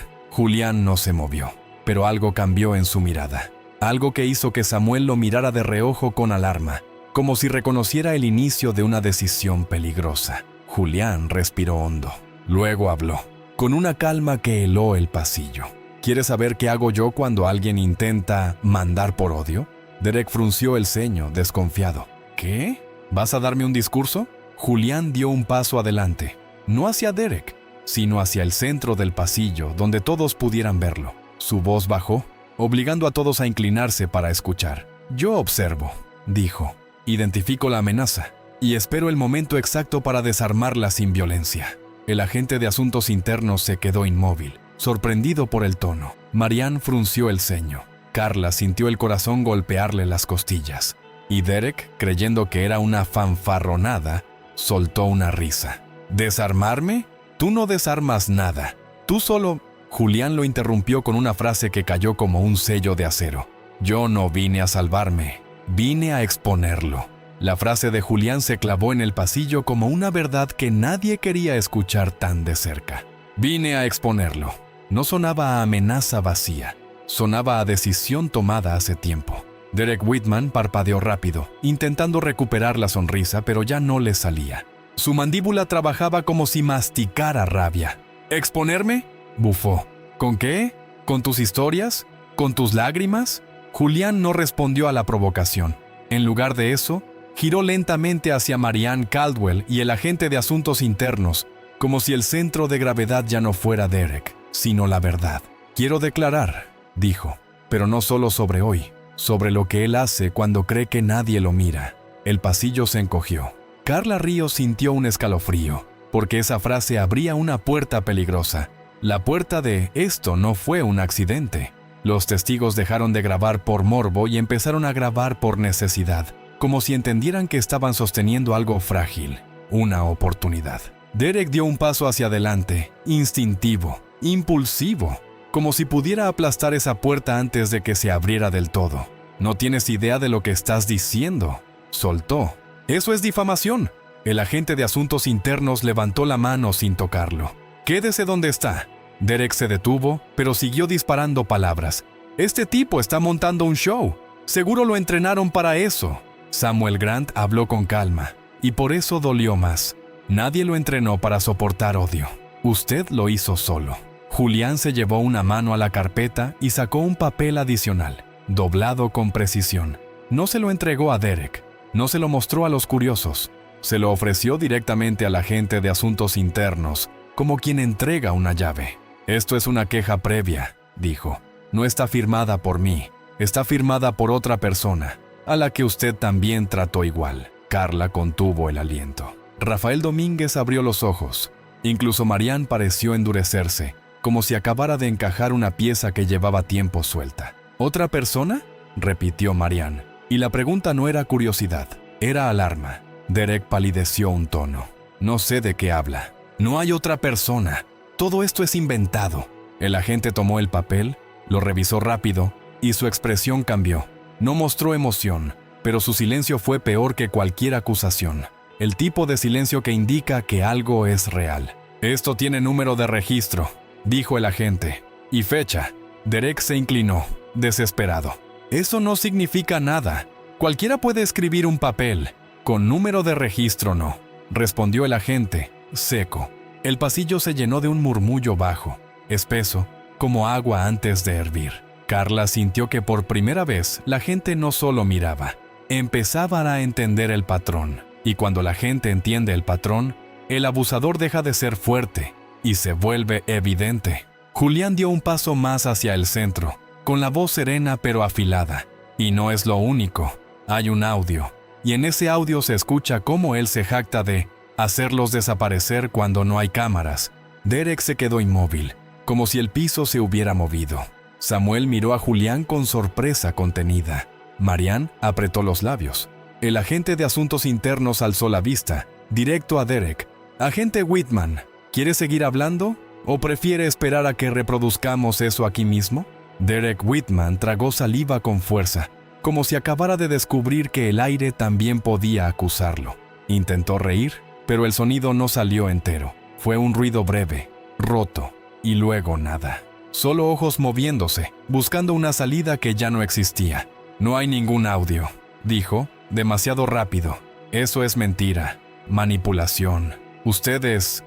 no se movió, pero algo cambió en su mirada. Algo que hizo que Samuel lo mirara de reojo con alarma, como si reconociera el inicio de una decisión peligrosa. Julián respiró hondo. Luego habló, con una calma que heló el pasillo. «¿Quieres saber qué hago yo cuando alguien intenta mandar por odio?» Derek frunció el ceño, desconfiado. «¿Qué? ¿Vas a darme un discurso?» Julián dio un paso adelante, no hacia Derek, sino hacia el centro del pasillo, donde todos pudieran verlo. Su voz bajó, obligando a todos a inclinarse para escuchar. «Yo observo», dijo, «identifico la amenaza y espero el momento exacto para desarmarla sin violencia». El agente de asuntos internos se quedó inmóvil, sorprendido por el tono. Marianne frunció el ceño. Carla sintió el corazón golpearle las costillas. Y Derek, creyendo que era una fanfarronada, soltó una risa. «¿Desarmarme? Tú no desarmas nada. Tú solo...» Julián lo interrumpió con una frase que cayó como un sello de acero. Yo no vine a salvarme, vine a exponerlo. La frase de Julián se clavó en el pasillo como una verdad que nadie quería escuchar tan de cerca. Vine a exponerlo. No sonaba a amenaza vacía, sonaba a decisión tomada hace tiempo. Derek Whitman parpadeó rápido, intentando recuperar la sonrisa, pero ya no le salía. Su mandíbula trabajaba como si masticara rabia. ¿Exponerme?, bufó. ¿Con qué? ¿Con tus historias? ¿Con tus lágrimas? Julián no respondió a la provocación. En lugar de eso, giró lentamente hacia Marianne Caldwell y el agente de asuntos internos, como si el centro de gravedad ya no fuera Derek, sino la verdad. Quiero declarar, dijo, pero no solo sobre hoy, sobre lo que él hace cuando cree que nadie lo mira. El pasillo se encogió. Carla Ríos sintió un escalofrío, porque esa frase abría una puerta peligrosa. La puerta de «esto no fue un accidente». Los testigos dejaron de grabar por morbo y empezaron a grabar por necesidad, como si entendieran que estaban sosteniendo algo frágil, una oportunidad. Derek dio un paso hacia adelante, instintivo, impulsivo, como si pudiera aplastar esa puerta antes de que se abriera del todo. «No tienes idea de lo que estás diciendo», soltó. «Eso es difamación». El agente de asuntos internos levantó la mano sin tocarlo. «Quédese donde está». Derek se detuvo, pero siguió disparando palabras. «Este tipo está montando un show. Seguro lo entrenaron para eso». Samuel Grant habló con calma, y por eso dolió más. Nadie lo entrenó para soportar odio. Usted lo hizo solo. Julián se llevó una mano a la carpeta y sacó un papel adicional, doblado con precisión. No se lo entregó a Derek, no se lo mostró a los curiosos. Se lo ofreció directamente al agente de asuntos internos, como quien entrega una llave. «Esto es una queja previa», dijo. «No está firmada por mí, está firmada por otra persona, a la que usted también trató igual». Carla contuvo el aliento. Rafael Domínguez abrió los ojos. Incluso Marianne pareció endurecerse, como si acabara de encajar una pieza que llevaba tiempo suelta. «¿Otra persona?», repitió Marianne. Y la pregunta no era curiosidad, era alarma. Derek palideció un tono. «No sé de qué habla. No hay otra persona. Todo esto es inventado». El agente tomó el papel, lo revisó rápido y su expresión cambió. No mostró emoción, pero su silencio fue peor que cualquier acusación. El tipo de silencio que indica que algo es real. «Esto tiene número de registro», dijo el agente. «Y fecha». Derek se inclinó, desesperado. «Eso no significa nada. Cualquiera puede escribir un papel. Con número de registro no», respondió el agente, seco. El pasillo se llenó de un murmullo bajo, espeso, como agua antes de hervir. Carla sintió que por primera vez la gente no solo miraba, empezaba a entender el patrón. Y cuando la gente entiende el patrón, el abusador deja de ser fuerte y se vuelve evidente. Julián dio un paso más hacia el centro, con la voz serena pero afilada. Y no es lo único, hay un audio. Y en ese audio se escucha cómo él se jacta de hacerlos desaparecer cuando no hay cámaras. Derek se quedó inmóvil, como si el piso se hubiera movido. Samuel miró a Julián con sorpresa contenida. Marianne apretó los labios. El agente de asuntos internos alzó la vista, directo a Derek. «Agente Whitman, ¿quiere seguir hablando? ¿O prefiere esperar a que reproduzcamos eso aquí mismo?» Derek Whitman tragó saliva con fuerza, como si acabara de descubrir que el aire también podía acusarlo. Intentó reír, pero el sonido no salió entero. Fue un ruido breve, roto, y luego nada. Solo ojos moviéndose, buscando una salida que ya no existía. «No hay ningún audio», dijo, demasiado rápido. «Eso es mentira, manipulación. Ustedes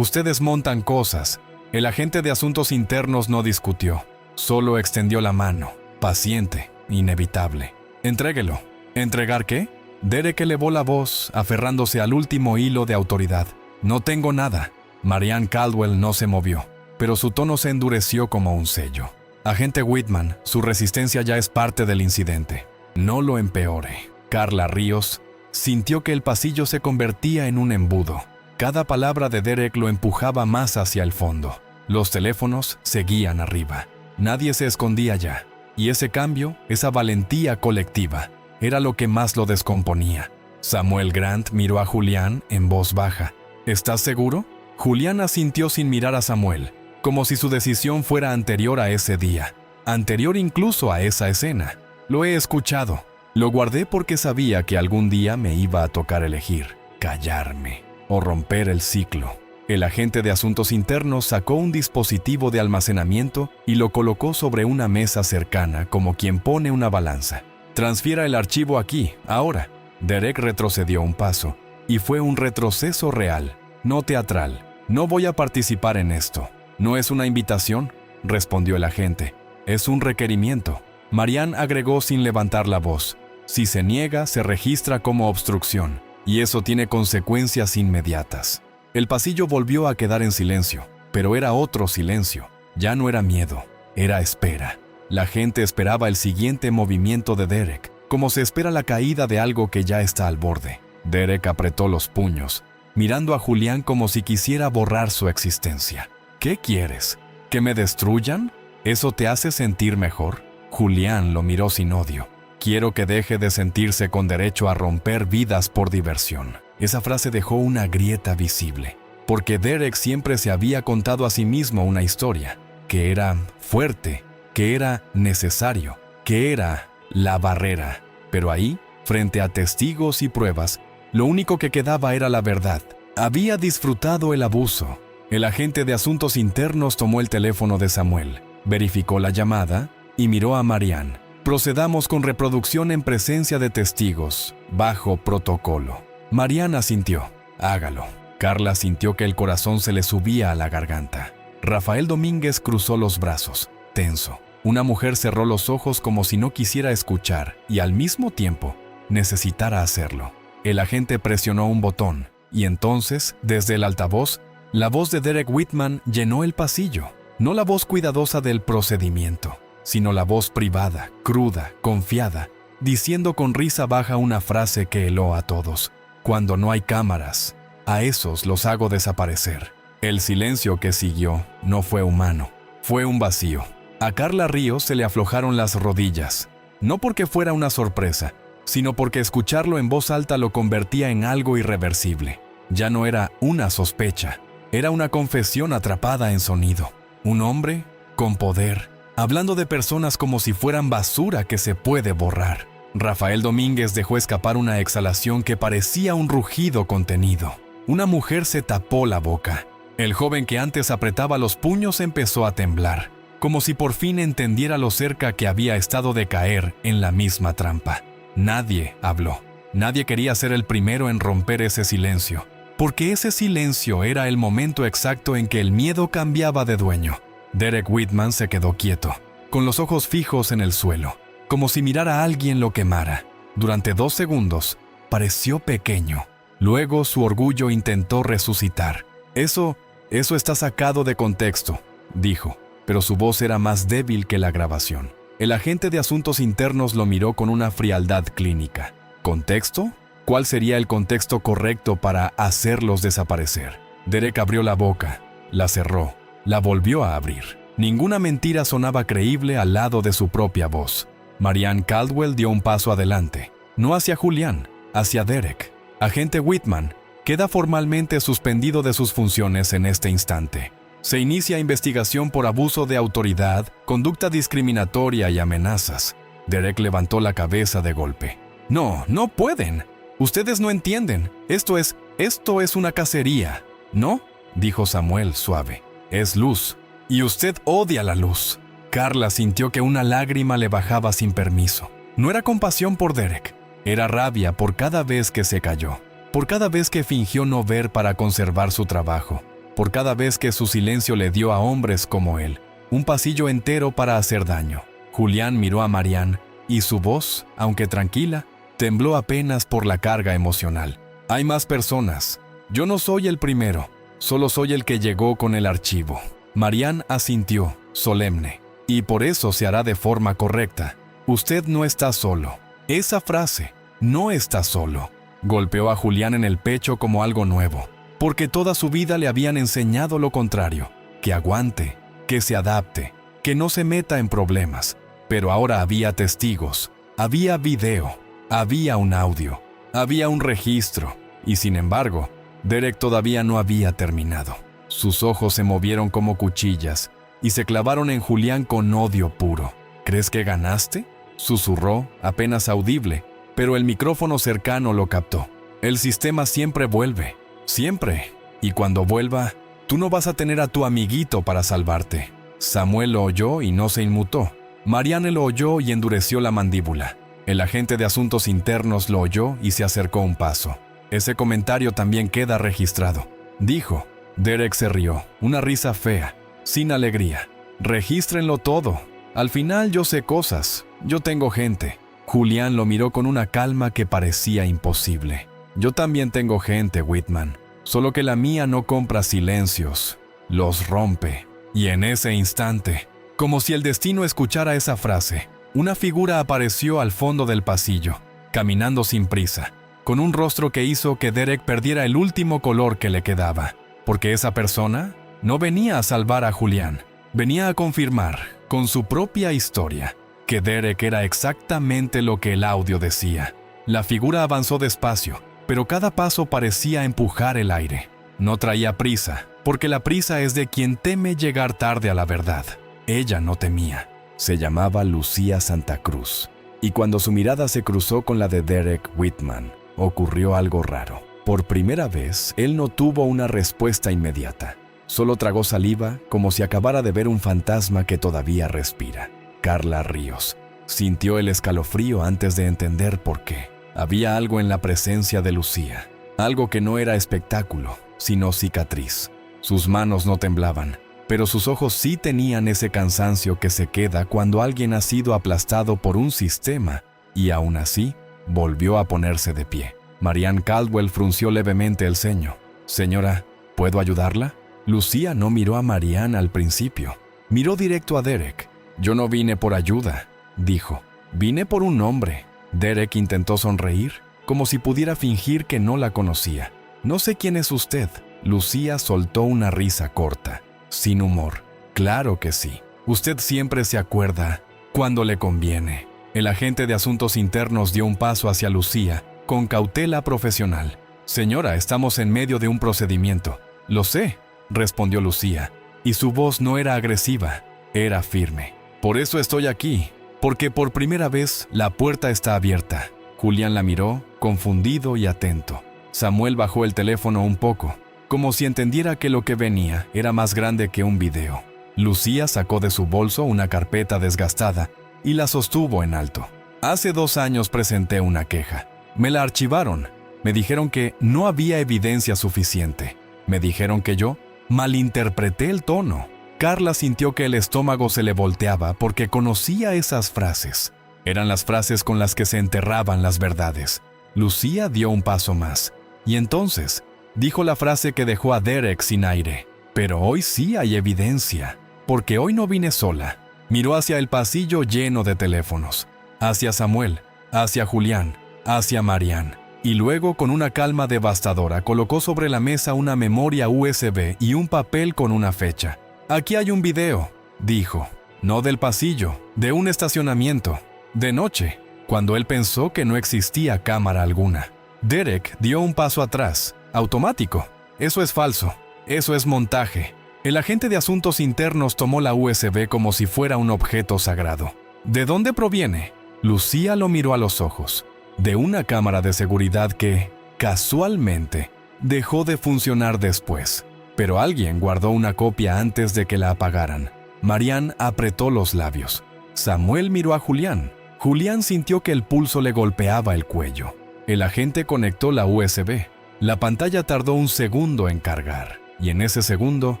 montan cosas». El agente de asuntos internos no discutió, solo extendió la mano, paciente, inevitable. «Entréguelo». «¿Entregar qué?». Derek elevó la voz, aferrándose al último hilo de autoridad. «No tengo nada». Marianne Caldwell no se movió, pero su tono se endureció como un sello. «Agente Whitman, su resistencia ya es parte del incidente. No lo empeore». Carla Ríos sintió que el pasillo se convertía en un embudo. Cada palabra de Derek lo empujaba más hacia el fondo. Los teléfonos seguían arriba. Nadie se escondía ya. Y ese cambio, esa valentía colectiva, era lo que más lo descomponía. Samuel Grant miró a Julián en voz baja. «¿Estás seguro?». Julián asintió sin mirar a Samuel. como si su decisión fuera anterior a ese día, anterior incluso a esa escena. Lo he escuchado. Lo guardé porque sabía que algún día me iba a tocar elegir, callarme o romper el ciclo. El agente de asuntos internos sacó un dispositivo de almacenamiento y lo colocó sobre una mesa cercana como quien pone una balanza. Transfiera el archivo aquí, ahora. Derek retrocedió un paso, y fue un retroceso real, no teatral. No voy a participar en esto. ¿No es una invitación?, respondió el agente. Es un requerimiento. Marianne agregó sin levantar la voz. Si se niega, se registra como obstrucción, y eso tiene consecuencias inmediatas. El pasillo volvió a quedar en silencio, pero era otro silencio. Ya no era miedo, era espera. La gente esperaba el siguiente movimiento de Derek, como se espera la caída de algo que ya está al borde. Derek apretó los puños, mirando a Julián como si quisiera borrar su existencia. ¿Qué quieres? ¿Que me destruyan? ¿Eso te hace sentir mejor? Julián lo miró sin odio. Quiero que deje de sentirse con derecho a romper vidas por diversión. Esa frase dejó una grieta visible, porque Derek siempre se había contado a sí mismo una historia, que era fuerte, que era necesario, que era la barrera. Pero ahí, frente a testigos y pruebas, lo único que quedaba era la verdad. Había disfrutado el abuso. El agente de asuntos internos tomó el teléfono de Samuel, verificó la llamada y miró a Marianne. Procedamos con reproducción en presencia de testigos, bajo protocolo. Marianne asintió. Hágalo. Carla sintió que el corazón se le subía a la garganta. Rafael Domínguez cruzó los brazos, tenso. Una mujer cerró los ojos como si no quisiera escuchar y al mismo tiempo necesitara hacerlo. El agente presionó un botón y entonces, desde el altavoz, la voz de Derek Whitman llenó el pasillo. No la voz cuidadosa del procedimiento, sino la voz privada, cruda, confiada, diciendo con risa baja una frase que heló a todos. Cuando no hay cámaras, a esos los hago desaparecer. El silencio que siguió no fue humano, fue un vacío. A Carla Ríos se le aflojaron las rodillas, no porque fuera una sorpresa, sino porque escucharlo en voz alta lo convertía en algo irreversible. Ya no era una sospecha, era una confesión atrapada en sonido. Un hombre con poder, hablando de personas como si fueran basura que se puede borrar. Rafael Domínguez dejó escapar una exhalación que parecía un rugido contenido. Una mujer se tapó la boca. El joven que antes apretaba los puños empezó a temblar, como si por fin entendiera lo cerca que había estado de caer en la misma trampa. Nadie habló. Nadie quería ser el primero en romper ese silencio, porque ese silencio era el momento exacto en que el miedo cambiaba de dueño. Derek Whitman se quedó quieto, con los ojos fijos en el suelo, como si mirara a alguien lo quemara. Durante 2 segundos, pareció pequeño. Luego su orgullo intentó resucitar. Eso está sacado de contexto, dijo, pero su voz era más débil que la grabación. El agente de asuntos internos lo miró con una frialdad clínica. ¿Contexto? ¿Cuál sería el contexto correcto para hacerlos desaparecer? Derek abrió la boca, la cerró, la volvió a abrir. Ninguna mentira sonaba creíble al lado de su propia voz. Marianne Caldwell dio un paso adelante, no hacia Julián, hacia Derek. Agente Whitman, queda formalmente suspendido de sus funciones en este instante. Se inicia investigación por abuso de autoridad, conducta discriminatoria y amenazas. Derek levantó la cabeza de golpe. No pueden. Ustedes no entienden. Esto es una cacería. ¿No? Dijo Samuel suave. Es luz. Y usted odia la luz. Carla sintió que una lágrima le bajaba sin permiso. No era compasión por Derek. Era rabia por cada vez que se cayó. Por cada vez que fingió no ver para conservar su trabajo. Por cada vez que su silencio le dio a hombres como él un pasillo entero para hacer daño. Julián miró a Marianne y su voz, aunque tranquila, tembló apenas por la carga emocional. Hay más personas. Yo no soy el primero, solo soy el que llegó con el archivo. Marianne asintió, solemne. Y por eso se hará de forma correcta. Usted no está solo. Esa frase, no está solo, golpeó a Julián en el pecho como algo nuevo, porque toda su vida le habían enseñado lo contrario, que aguante, que se adapte, que no se meta en problemas. Pero ahora había testigos, había video, había un audio, había un registro, y sin embargo, Derek todavía no había terminado. Sus ojos se movieron como cuchillas y se clavaron en Julián con odio puro. ¿Crees que ganaste?, susurró, apenas audible, pero el micrófono cercano lo captó. El sistema siempre vuelve, siempre. Y cuando vuelva, tú no vas a tener a tu amiguito para salvarte. Samuel lo oyó y no se inmutó. Marianne lo oyó y endureció la mandíbula. El agente de asuntos internos lo oyó y se acercó un paso. Ese comentario también queda registrado, dijo. Derek se rió, una risa fea, sin alegría. Regístrenlo todo. Al final yo sé cosas, yo tengo gente. Julián lo miró con una calma que parecía imposible. Yo también tengo gente, Whitman, solo que la mía no compra silencios, los rompe. Y en ese instante, como si el destino escuchara esa frase, una figura apareció al fondo del pasillo, caminando sin prisa, con un rostro que hizo que Derek perdiera el último color que le quedaba, porque esa persona no venía a salvar a Julián, venía a confirmar, con su propia historia, que Derek era exactamente lo que el audio decía. La figura avanzó despacio, pero cada paso parecía empujar el aire. No traía prisa, porque la prisa es de quien teme llegar tarde a la verdad. Ella no temía. Se llamaba Lucía Santa Cruz. Y cuando su mirada se cruzó con la de Derek Whitman, ocurrió algo raro. Por primera vez, él no tuvo una respuesta inmediata. Solo tragó saliva, como si acabara de ver un fantasma que todavía respira. Carla Ríos sintió el escalofrío antes de entender por qué. Había algo en la presencia de Lucía, algo que no era espectáculo, sino cicatriz. Sus manos no temblaban, pero sus ojos sí tenían ese cansancio que se queda cuando alguien ha sido aplastado por un sistema, y aún así, volvió a ponerse de pie. Marianne Caldwell frunció levemente el ceño. «Señora, ¿puedo ayudarla?» Lucía no miró a Marianne al principio. Miró directo a Derek. «Yo no vine por ayuda», dijo. «Vine por un hombre». Derek intentó sonreír, como si pudiera fingir que no la conocía. «No sé quién es usted». Lucía soltó una risa corta, sin humor. «Claro que sí. Usted siempre se acuerda cuando le conviene». El agente de asuntos internos dio un paso hacia Lucía, con cautela profesional. «Señora, estamos en medio de un procedimiento». «Lo sé», respondió Lucía, y su voz no era agresiva, era firme. «Por eso estoy aquí, porque por primera vez la puerta está abierta». Julián la miró, confundido y atento. Samuel bajó el teléfono un poco, como si entendiera que lo que venía era más grande que un video. Lucía sacó de su bolso una carpeta desgastada y la sostuvo en alto. «Hace 2 años presenté una queja. Me la archivaron. Me dijeron que no había evidencia suficiente. Me dijeron que yo malinterpreté el tono». Carla sintió que el estómago se le volteaba porque conocía esas frases. Eran las frases con las que se enterraban las verdades. Lucía dio un paso más, y entonces dijo la frase que dejó a Derek sin aire. «Pero hoy sí hay evidencia, porque hoy no vine sola». Miró hacia el pasillo lleno de teléfonos, hacia Samuel, hacia Julián, hacia Marianne, y luego con una calma devastadora colocó sobre la mesa una memoria USB y un papel con una fecha. «Aquí hay un video», dijo. «No del pasillo, de un estacionamiento, de noche», cuando él pensó que no existía cámara alguna. Derek dio un paso atrás, automático. «Eso es falso, eso es montaje». El agente de asuntos internos tomó la USB como si fuera un objeto sagrado. «¿De dónde proviene?». Lucía lo miró a los ojos. «De una cámara de seguridad que, casualmente, dejó de funcionar después. Pero alguien guardó una copia antes de que la apagaran». Marianne apretó los labios. Samuel miró a Julián. Julián sintió que el pulso le golpeaba el cuello. El agente conectó la USB. La pantalla tardó un segundo en cargar, y en ese segundo,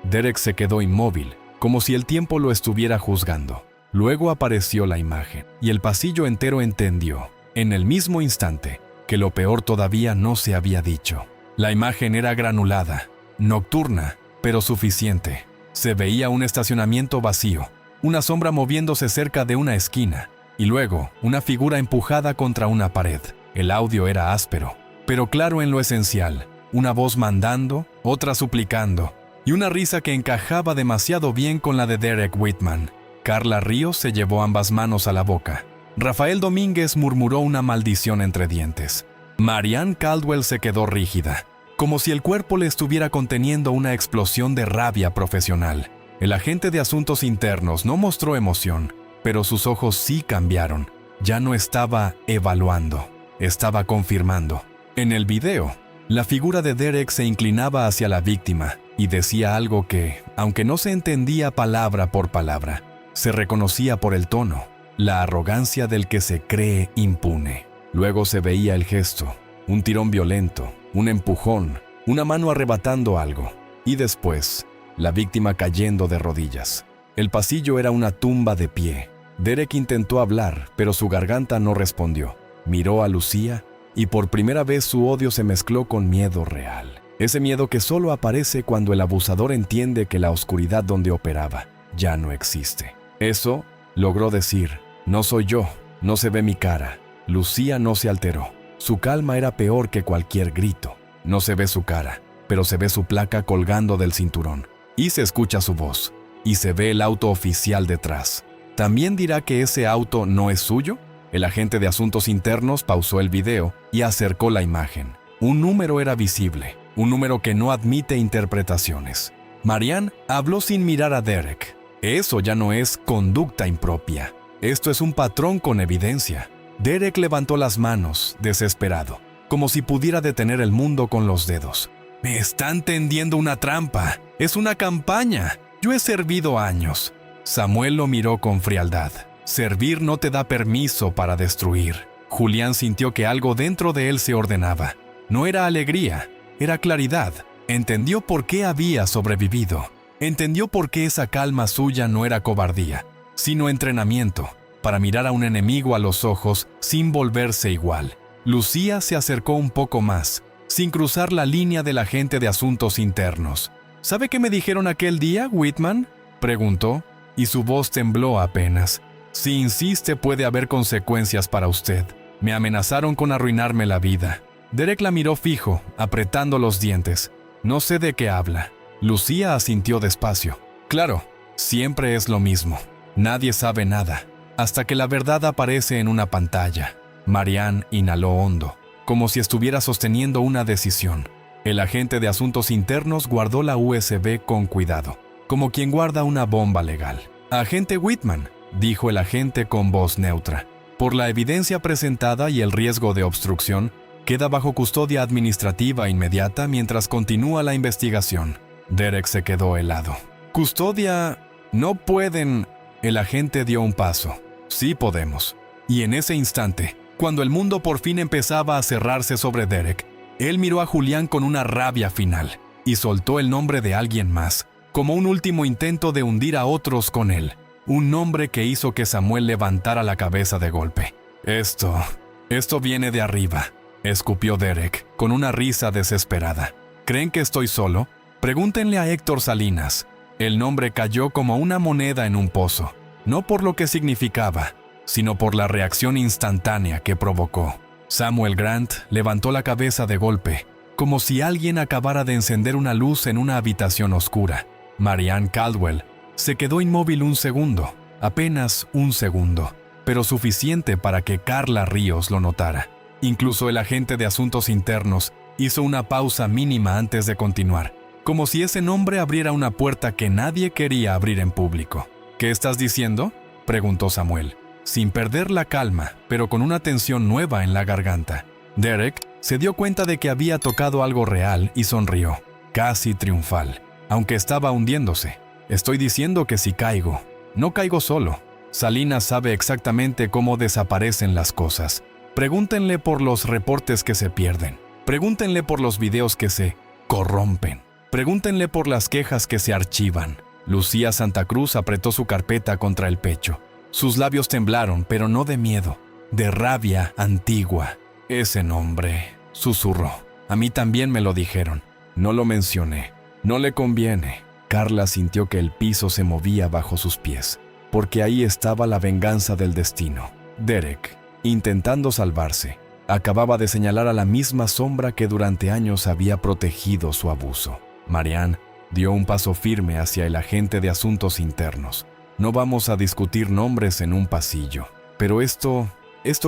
Derek se quedó inmóvil, como si el tiempo lo estuviera juzgando. Luego apareció la imagen, y el pasillo entero entendió, en el mismo instante, que lo peor todavía no se había dicho. La imagen era granulada, nocturna, pero suficiente. Se veía un estacionamiento vacío, una sombra moviéndose cerca de una esquina, y luego una figura empujada contra una pared. El audio era áspero, pero claro en lo esencial. Una voz mandando, otra suplicando, y una risa que encajaba demasiado bien con la de Derek Whitman. Carla Ríos se llevó ambas manos a la boca. Rafael Domínguez murmuró una maldición entre dientes. Marianne Caldwell se quedó rígida. como si el cuerpo le estuviera conteniendo una explosión de rabia profesional. El agente de asuntos internos no mostró emoción, pero sus ojos sí cambiaron. Ya no estaba evaluando, estaba confirmando. En el video, la figura de Derek se inclinaba hacia la víctima y decía algo que, aunque no se entendía palabra por palabra, se reconocía por el tono, la arrogancia del que se cree impune. Luego se veía el gesto, un tirón violento, un empujón, una mano arrebatando algo, y después, la víctima cayendo de rodillas. El pasillo era una tumba de pie. Derek intentó hablar, pero su garganta no respondió. Miró a Lucía y por primera vez su odio se mezcló con miedo real. Ese miedo que solo aparece cuando el abusador entiende que la oscuridad donde operaba ya no existe. Eso logró decir: no soy yo, no se ve mi cara. Lucía no se alteró. Su calma era peor que cualquier grito. No se ve su cara, pero se ve su placa colgando del cinturón. Y se escucha su voz. Y se ve el auto oficial detrás. ¿También dirá que ese auto no es suyo? El agente de asuntos internos pausó el video y acercó la imagen. Un número era visible, un número que no admite interpretaciones. Marianne habló sin mirar a Derek. Eso ya no es conducta impropia. Esto es un patrón con evidencia. Derek levantó las manos, desesperado, como si pudiera detener el mundo con los dedos. Me están tendiendo una trampa. Es una campaña. Yo he servido años. Samuel lo miró con frialdad. Servir no te da permiso para destruir. Julián sintió que algo dentro de él se ordenaba. No era alegría, era claridad. Entendió por qué había sobrevivido. Entendió por qué esa calma suya no era cobardía, sino entrenamiento, para mirar a un enemigo a los ojos sin volverse igual. Lucía se acercó un poco más, sin cruzar la línea del agente de asuntos internos. ¿Sabe qué me dijeron aquel día, Whitman?, preguntó, y su voz tembló apenas. Si insiste, puede haber consecuencias para usted. Me amenazaron con arruinarme la vida. Derek la miró fijo, apretando los dientes. No sé de qué habla. Lucía asintió despacio. Claro, siempre es lo mismo. Nadie sabe nada, hasta que la verdad aparece en una pantalla. Marianne inhaló hondo, como si estuviera sosteniendo una decisión. El agente de asuntos internos guardó la USB con cuidado, como quien guarda una bomba legal. Agente Whitman, dijo el agente con voz neutra. Por la evidencia presentada y el riesgo de obstrucción, queda bajo custodia administrativa inmediata mientras continúa la investigación. Derek se quedó helado. ¿Custodia? No pueden. El agente dio un paso. Sí podemos. Y en ese instante, cuando el mundo por fin empezaba a cerrarse sobre Derek, él miró a Julián con una rabia final y soltó el nombre de alguien más, como un último intento de hundir a otros con él. Un nombre que hizo que Samuel levantara la cabeza de golpe. Esto viene de arriba, escupió Derek, con una risa desesperada. ¿Creen que estoy solo? Pregúntenle a Héctor Salinas. El nombre cayó como una moneda en un pozo, no por lo que significaba, sino por la reacción instantánea que provocó. Samuel Grant levantó la cabeza de golpe, como si alguien acabara de encender una luz en una habitación oscura. Marianne Caldwell se quedó inmóvil un segundo, apenas un segundo, pero suficiente para que Carla Ríos lo notara. Incluso el agente de asuntos internos hizo una pausa mínima antes de continuar, como si ese nombre abriera una puerta que nadie quería abrir en público. ¿Qué estás diciendo?, preguntó Samuel, sin perder la calma, pero con una tensión nueva en la garganta. Derek se dio cuenta de que había tocado algo real y sonrió, casi triunfal, aunque estaba hundiéndose. Estoy diciendo que si caigo, no caigo solo. Salinas sabe exactamente cómo desaparecen las cosas. Pregúntenle por los reportes que se pierden. Pregúntenle por los videos que se corrompen. Pregúntenle por las quejas que se archivan. Lucía Santa Cruz apretó su carpeta contra el pecho. Sus labios temblaron, pero no de miedo, de rabia antigua. Ese nombre, susurró. A mí también me lo dijeron. No lo mencioné. No le conviene. Carla sintió que el piso se movía bajo sus pies, porque ahí estaba la venganza del destino. Derek, intentando salvarse, acababa de señalar a la misma sombra que durante años había protegido su abuso. Marianne dio un paso firme hacia el agente de asuntos internos. No vamos a discutir nombres en un pasillo, pero esto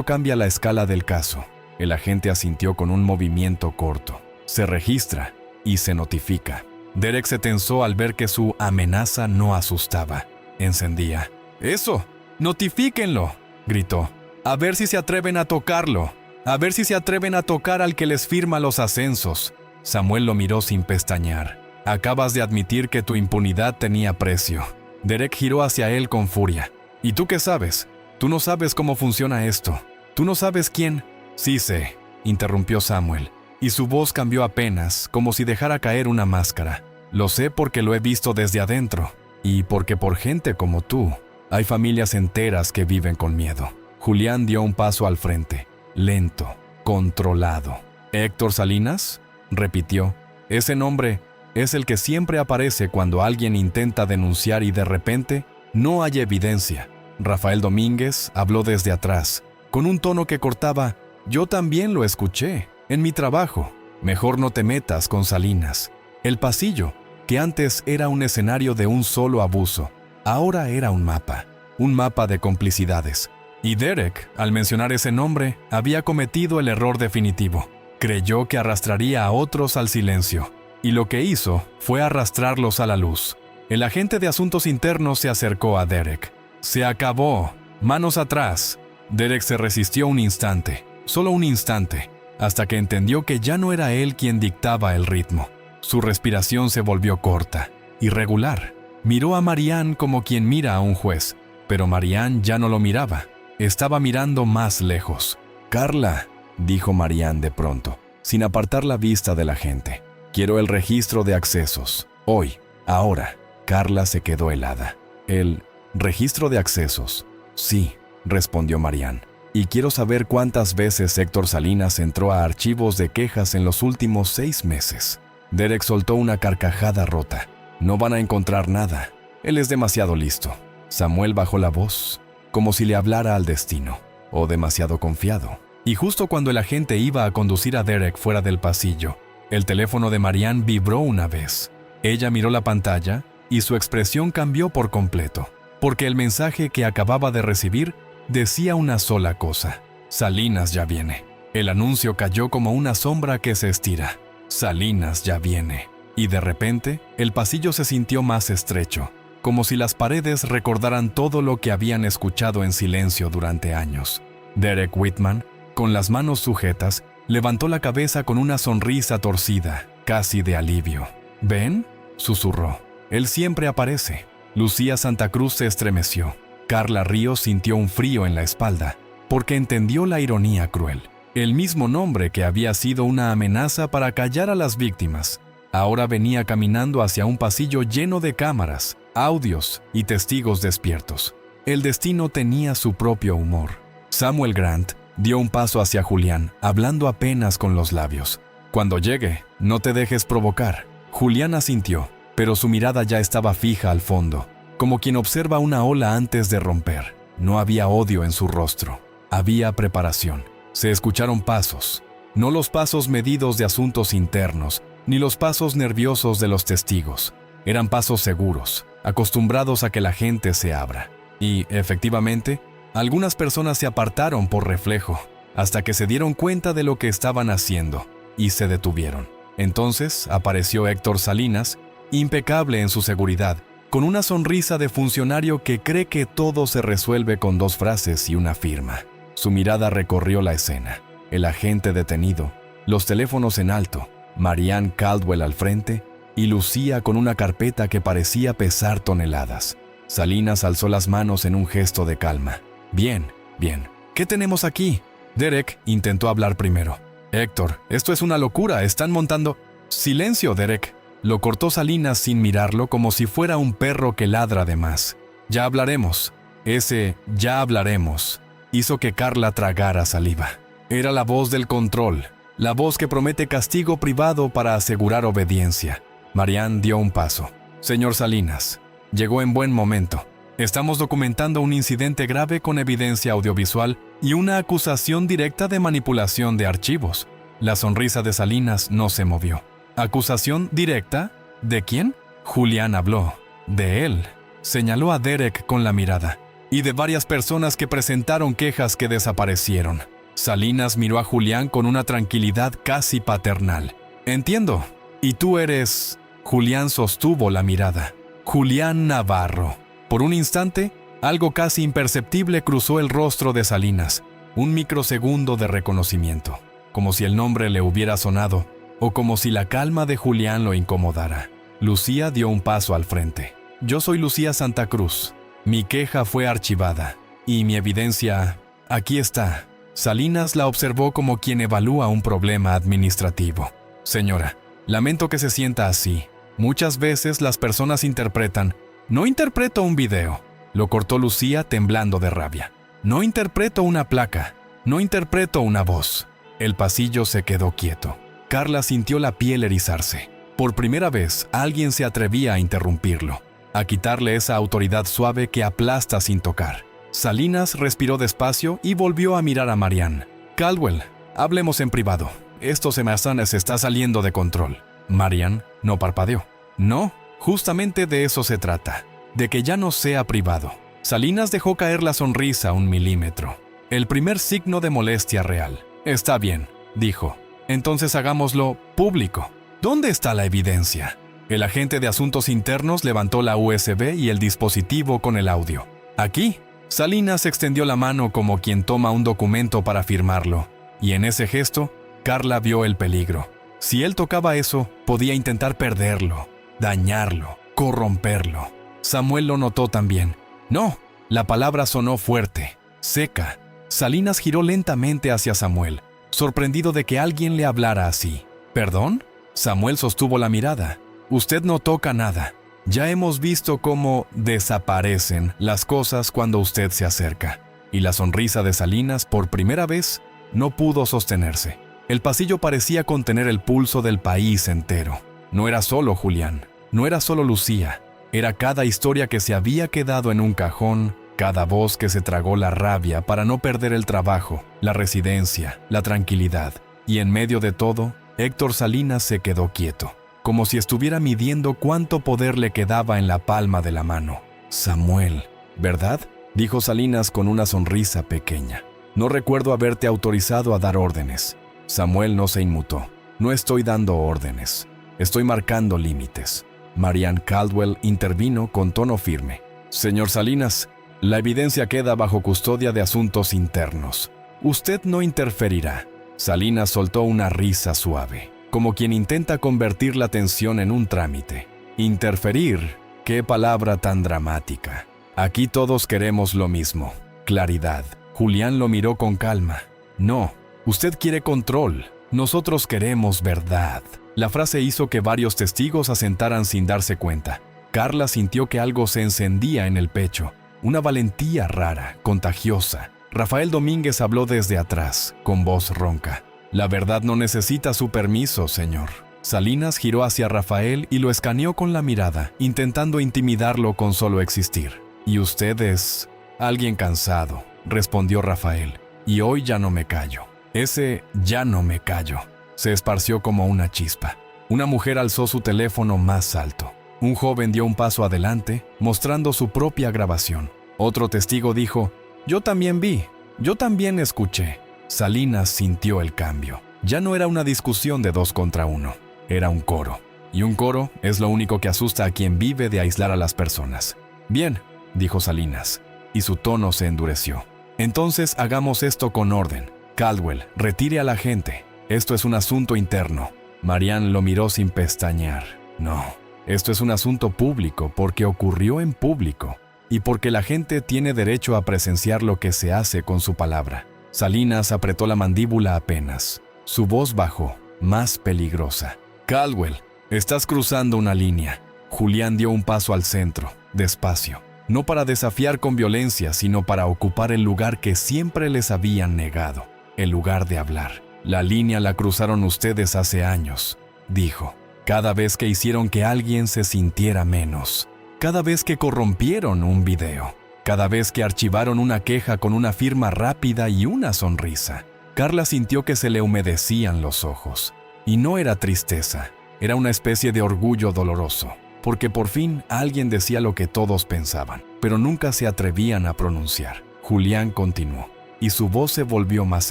cambia la escala del caso. El agente asintió con un movimiento corto. se registra y se notifica. Derek se tensó al ver que su amenaza no asustaba. Encendía. ¡Eso! ¡Notifíquenlo!, gritó. A ver si se atreven a tocarlo. A ver si se atreven a tocar al que les firma los ascensos. Samuel lo miró sin pestañear. Acabas de admitir que tu impunidad tenía precio. Derek giró hacia él con furia. ¿Y tú qué sabes? Tú no sabes cómo funciona esto. Tú no sabes quién. Sí sé, interrumpió Samuel, y su voz cambió apenas, como si dejara caer una máscara. Lo sé porque lo he visto desde adentro, y porque por gente como tú, hay familias enteras que viven con miedo. Julián dio un paso al frente, lento, controlado. ¿Héctor Salinas?, repitió. Ese nombre es el que siempre aparece cuando alguien intenta denunciar y de repente no hay evidencia. Rafael Domínguez habló desde atrás, con un tono que cortaba. Yo también lo escuché, en mi trabajo. Mejor no te metas con Salinas. El pasillo, que antes era un escenario de un solo abuso, ahora era un mapa de complicidades. Y Derek, al mencionar ese nombre, había cometido el error definitivo. Creyó que arrastraría a otros al silencio, y lo que hizo fue arrastrarlos a la luz. El agente de asuntos internos se acercó a Derek. Se acabó. Manos atrás. Derek se resistió un instante, solo un instante, hasta que entendió que ya no era él quien dictaba el ritmo. Su respiración se volvió corta, irregular. Miró a Marianne como quien mira a un juez, pero Marianne ya no lo miraba. Estaba mirando más lejos. «Carla», dijo Marianne de pronto, sin apartar la vista de la gente. «Quiero el registro de accesos. Hoy, ahora». Carla se quedó helada. «¿El registro de accesos?» «Sí», respondió Marianne. «Y quiero saber cuántas veces Héctor Salinas entró a archivos de quejas en los últimos 6 meses». Derek soltó una carcajada rota. «No van a encontrar nada. Él es demasiado listo». Samuel bajó la voz, como si le hablara al destino, o demasiado confiado. Y justo cuando el agente iba a conducir a Derek fuera del pasillo, el teléfono de Marianne vibró una vez. Ella miró la pantalla y su expresión cambió por completo, porque el mensaje que acababa de recibir decía una sola cosa: Salinas ya viene. El anuncio cayó como una sombra que se estira. Salinas ya viene. Y de repente, el pasillo se sintió más estrecho, como si las paredes recordaran todo lo que habían escuchado en silencio durante años. Derek Whitman, con las manos sujetas, levantó la cabeza con una sonrisa torcida, casi de alivio. «¿Ven?», susurró. «Él siempre aparece». Lucía Santa Cruz se estremeció. Carla Ríos sintió un frío en la espalda, porque entendió la ironía cruel. El mismo nombre que había sido una amenaza para callar a las víctimas, ahora venía caminando hacia un pasillo lleno de cámaras, audios y testigos despiertos. El destino tenía su propio humor. Samuel Grant dio un paso hacia Julián, hablando apenas con los labios. «Cuando llegue, no te dejes provocar». Julián asintió, pero su mirada ya estaba fija al fondo, como quien observa una ola antes de romper. No había odio en su rostro, había preparación. Se escucharon pasos, no los pasos medidos de asuntos internos, ni los pasos nerviosos de los testigos. Eran pasos seguros, acostumbrados a que la gente se abra. Y, efectivamente, algunas personas se apartaron por reflejo, hasta que se dieron cuenta de lo que estaban haciendo, y se detuvieron. Entonces apareció Héctor Salinas, impecable en su seguridad, con una sonrisa de funcionario que cree que todo se resuelve con 2 frases y una firma. Su mirada recorrió la escena, el agente detenido, los teléfonos en alto, Marianne Caldwell al frente y Lucía con una carpeta que parecía pesar toneladas. Salinas alzó las manos en un gesto de calma. «Bien, bien. ¿Qué tenemos aquí?» Derek intentó hablar primero. «Héctor, esto es una locura, están montando...» «Silencio, Derek», lo cortó Salinas sin mirarlo, como si fuera un perro que ladra de más. «Ya hablaremos». Ese «ya hablaremos» hizo que Carla tragara saliva. Era la voz del control, la voz que promete castigo privado para asegurar obediencia. Marianne dio un paso. «Señor Salinas, llegó en buen momento. Estamos documentando un incidente grave con evidencia audiovisual y una acusación directa de manipulación de archivos». La sonrisa de Salinas no se movió. «¿Acusación directa? ¿De quién?» Julián habló. «De él», señaló a Derek con la mirada. «Y de varias personas que presentaron quejas que desaparecieron». Salinas miró a Julián con una tranquilidad casi paternal. Entiendo. ¿Y tú eres...? Julián sostuvo la mirada. Julián Navarro. Por un instante, algo casi imperceptible cruzó el rostro de Salinas. Un microsegundo de reconocimiento. Como si el nombre le hubiera sonado, o como si la calma de Julián lo incomodara. Lucía dio un paso al frente. Yo soy Lucía Santa Cruz. Mi queja fue archivada. Y mi evidencia... aquí está. Salinas la observó como quien evalúa un problema administrativo. Señora, lamento que se sienta así. Muchas veces las personas interpretan. No interpreto un video. Lo cortó Lucía temblando de rabia. No interpreto una placa. No interpreto una voz. El pasillo se quedó quieto. Carla sintió la piel erizarse. Por primera vez, alguien se atrevía a interrumpirlo, a quitarle esa autoridad suave que aplasta sin tocar. Salinas respiró despacio y volvió a mirar a Marianne. Caldwell, hablemos en privado. Esto se me está saliendo de control. Marianne no parpadeó. No, justamente de eso se trata. De que ya no sea privado. Salinas dejó caer la sonrisa 1 milímetro. El primer signo de molestia real. Está bien, dijo. Entonces hagámoslo público. ¿Dónde está la evidencia? El agente de asuntos internos levantó la USB y el dispositivo con el audio. Aquí. Salinas extendió la mano como quien toma un documento para firmarlo. Y en ese gesto, Carla vio el peligro. Si él tocaba eso, podía intentar perderlo, dañarlo, corromperlo. Samuel lo notó también. No, la palabra sonó fuerte, seca. Salinas giró lentamente hacia Samuel, sorprendido de que alguien le hablara así. ¿Perdón? Samuel sostuvo la mirada. Usted no toca nada. Ya hemos visto cómo desaparecen las cosas cuando usted se acerca. Y la sonrisa de Salinas, por primera vez, no pudo sostenerse. El pasillo parecía contener el pulso del país entero. No era solo Julián, no era solo Lucía. Era cada historia que se había quedado en un cajón, cada voz que se tragó la rabia para no perder el trabajo, la residencia, la tranquilidad. Y en medio de todo, Héctor Salinas se quedó quieto, como si estuviera midiendo cuánto poder le quedaba en la palma de la mano. Samuel, ¿verdad?, dijo Salinas con una sonrisa pequeña. No recuerdo haberte autorizado a dar órdenes. Samuel no se inmutó. No estoy dando órdenes. Estoy marcando límites. Marianne Caldwell intervino con tono firme. Señor Salinas, la evidencia queda bajo custodia de asuntos internos. Usted no interferirá. Salinas soltó una risa suave, como quien intenta convertir la tensión en un trámite. Interferir, qué palabra tan dramática. Aquí todos queremos lo mismo, claridad. Julián lo miró con calma. No, usted quiere control. Nosotros queremos verdad. La frase hizo que varios testigos asentaran sin darse cuenta. Carla sintió que algo se encendía en el pecho. Una valentía rara, contagiosa. Rafael Domínguez habló desde atrás, con voz ronca. La verdad no necesita su permiso, señor. Salinas giró hacia Rafael y lo escaneó con la mirada, intentando intimidarlo con solo existir. «Y usted es alguien cansado», respondió Rafael. «Y hoy ya no me callo». Ese «ya no me callo» se esparció como una chispa. Una mujer alzó su teléfono más alto. Un joven dio un paso adelante, mostrando su propia grabación. Otro testigo dijo: «Yo también vi, yo también escuché». Salinas sintió el cambio. Ya no era una discusión de 2 contra 1, era un coro. Y un coro es lo único que asusta a quien vive de aislar a las personas. «Bien», dijo Salinas, y su tono se endureció. «Entonces hagamos esto con orden. Caldwell, retire a la gente. Esto es un asunto interno». Marianne lo miró sin pestañear. «No, esto es un asunto público porque ocurrió en público y porque la gente tiene derecho a presenciar lo que se hace con su palabra». Salinas apretó la mandíbula apenas. Su voz bajó, más peligrosa. «Caldwell, estás cruzando una línea». Julián dio un paso al centro, despacio. No para desafiar con violencia, sino para ocupar el lugar que siempre les habían negado. El lugar de hablar. «La línea la cruzaron ustedes hace años», dijo. «Cada vez que hicieron que alguien se sintiera menos. Cada vez que corrompieron un video. Cada vez que archivaron una queja con una firma rápida y una sonrisa». Carla sintió que se le humedecían los ojos. Y no era tristeza, era una especie de orgullo doloroso, porque por fin alguien decía lo que todos pensaban, pero nunca se atrevían a pronunciar. Julián continuó, y su voz se volvió más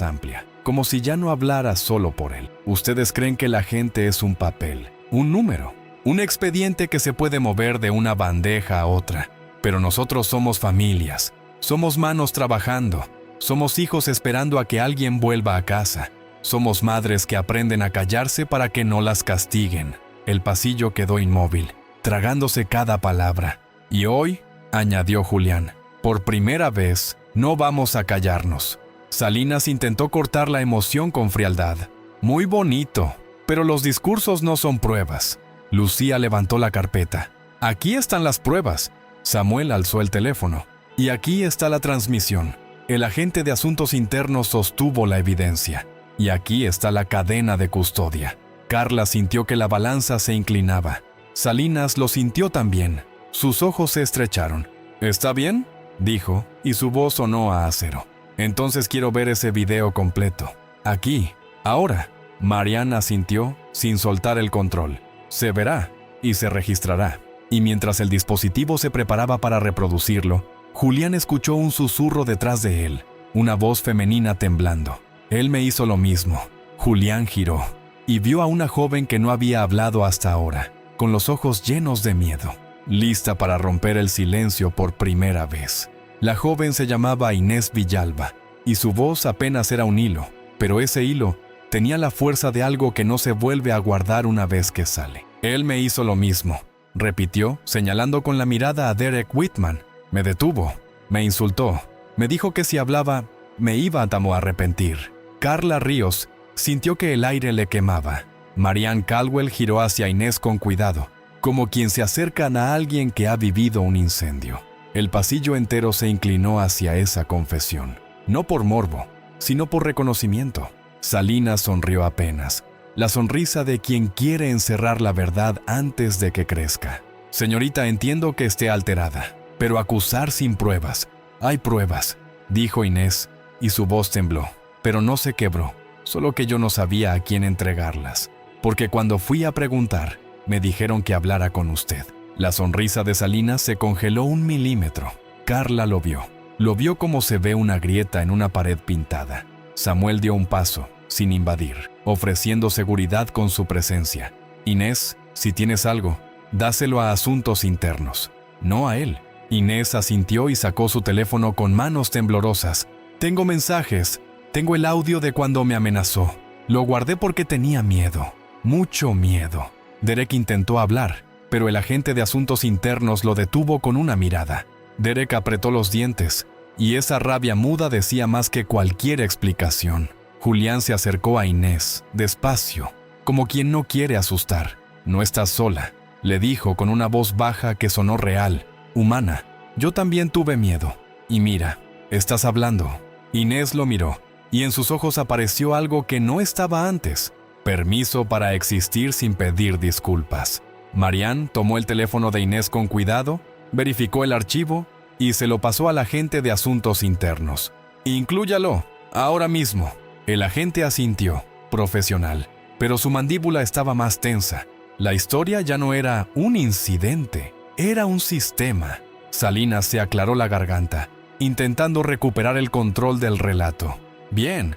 amplia, como si ya no hablara solo por él. Ustedes creen que la gente es un papel, un número, un expediente que se puede mover de una bandeja a otra. Pero nosotros somos familias, somos manos trabajando, somos hijos esperando a que alguien vuelva a casa. Somos madres que aprenden a callarse para que no las castiguen. El pasillo quedó inmóvil, tragándose cada palabra. Y hoy, añadió Julián, por primera vez, no vamos a callarnos. Salinas intentó cortar la emoción con frialdad. Muy bonito, pero los discursos no son pruebas. Lucía levantó la carpeta. Aquí están las pruebas. Samuel alzó el teléfono. Y aquí está la transmisión. El agente de asuntos internos sostuvo la evidencia. Y aquí está la cadena de custodia. Carla sintió que la balanza se inclinaba. Salinas lo sintió también. Sus ojos se estrecharon. ¿Está bien?, dijo, y su voz sonó a acero. Entonces quiero ver ese video completo. Aquí, ahora. Mariana asintió, sin soltar el control. Se verá, y se registrará. Y mientras el dispositivo se preparaba para reproducirlo, Julián escuchó un susurro detrás de él, una voz femenina temblando. Él me hizo lo mismo. Julián giró y vio a una joven que no había hablado hasta ahora, con los ojos llenos de miedo, lista para romper el silencio por primera vez. La joven se llamaba Inés Villalba, y su voz apenas era un hilo, pero ese hilo tenía la fuerza de algo que no se vuelve a guardar una vez que sale. Él me hizo lo mismo, repitió, señalando con la mirada a Derek Whitman. Me detuvo, me insultó, me dijo que si hablaba, me iba a arrepentir. Carla Ríos sintió que el aire le quemaba. Marianne Caldwell giró hacia Inés con cuidado, como quien se acerca a alguien que ha vivido un incendio. El pasillo entero se inclinó hacia esa confesión, no por morbo, sino por reconocimiento. Salinas sonrió apenas, la sonrisa de quien quiere encerrar la verdad antes de que crezca. Señorita, entiendo que esté alterada, pero acusar sin pruebas. Hay pruebas, dijo Inés, y su voz tembló, pero no se quebró, solo que yo no sabía a quién entregarlas, porque cuando fui a preguntar, me dijeron que hablara con usted. La sonrisa de Salinas se congeló 1 milímetro. Carla lo vio como se ve una grieta en una pared pintada. Samuel dio un paso, sin invadir, ofreciendo seguridad con su presencia. Inés, si tienes algo, dáselo a asuntos internos, no a él. Inés asintió y sacó su teléfono con manos temblorosas. Tengo mensajes, tengo el audio de cuando me amenazó. Lo guardé porque tenía miedo, mucho miedo. Derek intentó hablar, pero el agente de asuntos internos lo detuvo con una mirada. Derek apretó los dientes, y esa rabia muda decía más que cualquier explicación. Julián se acercó a Inés, despacio, como quien no quiere asustar. No estás sola, le dijo con una voz baja que sonó real, humana. Yo también tuve miedo. Y mira, estás hablando. Inés lo miró, y en sus ojos apareció algo que no estaba antes. Permiso para existir sin pedir disculpas. Marianne tomó el teléfono de Inés con cuidado, verificó el archivo y se lo pasó al agente de asuntos internos. Inclúyalo, ahora mismo. El agente asintió, profesional, pero su mandíbula estaba más tensa. La historia ya no era un incidente, era un sistema. Salinas se aclaró la garganta, intentando recuperar el control del relato. Bien,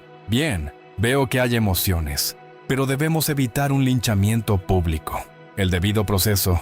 veo que hay emociones, pero debemos evitar un linchamiento público. El debido proceso,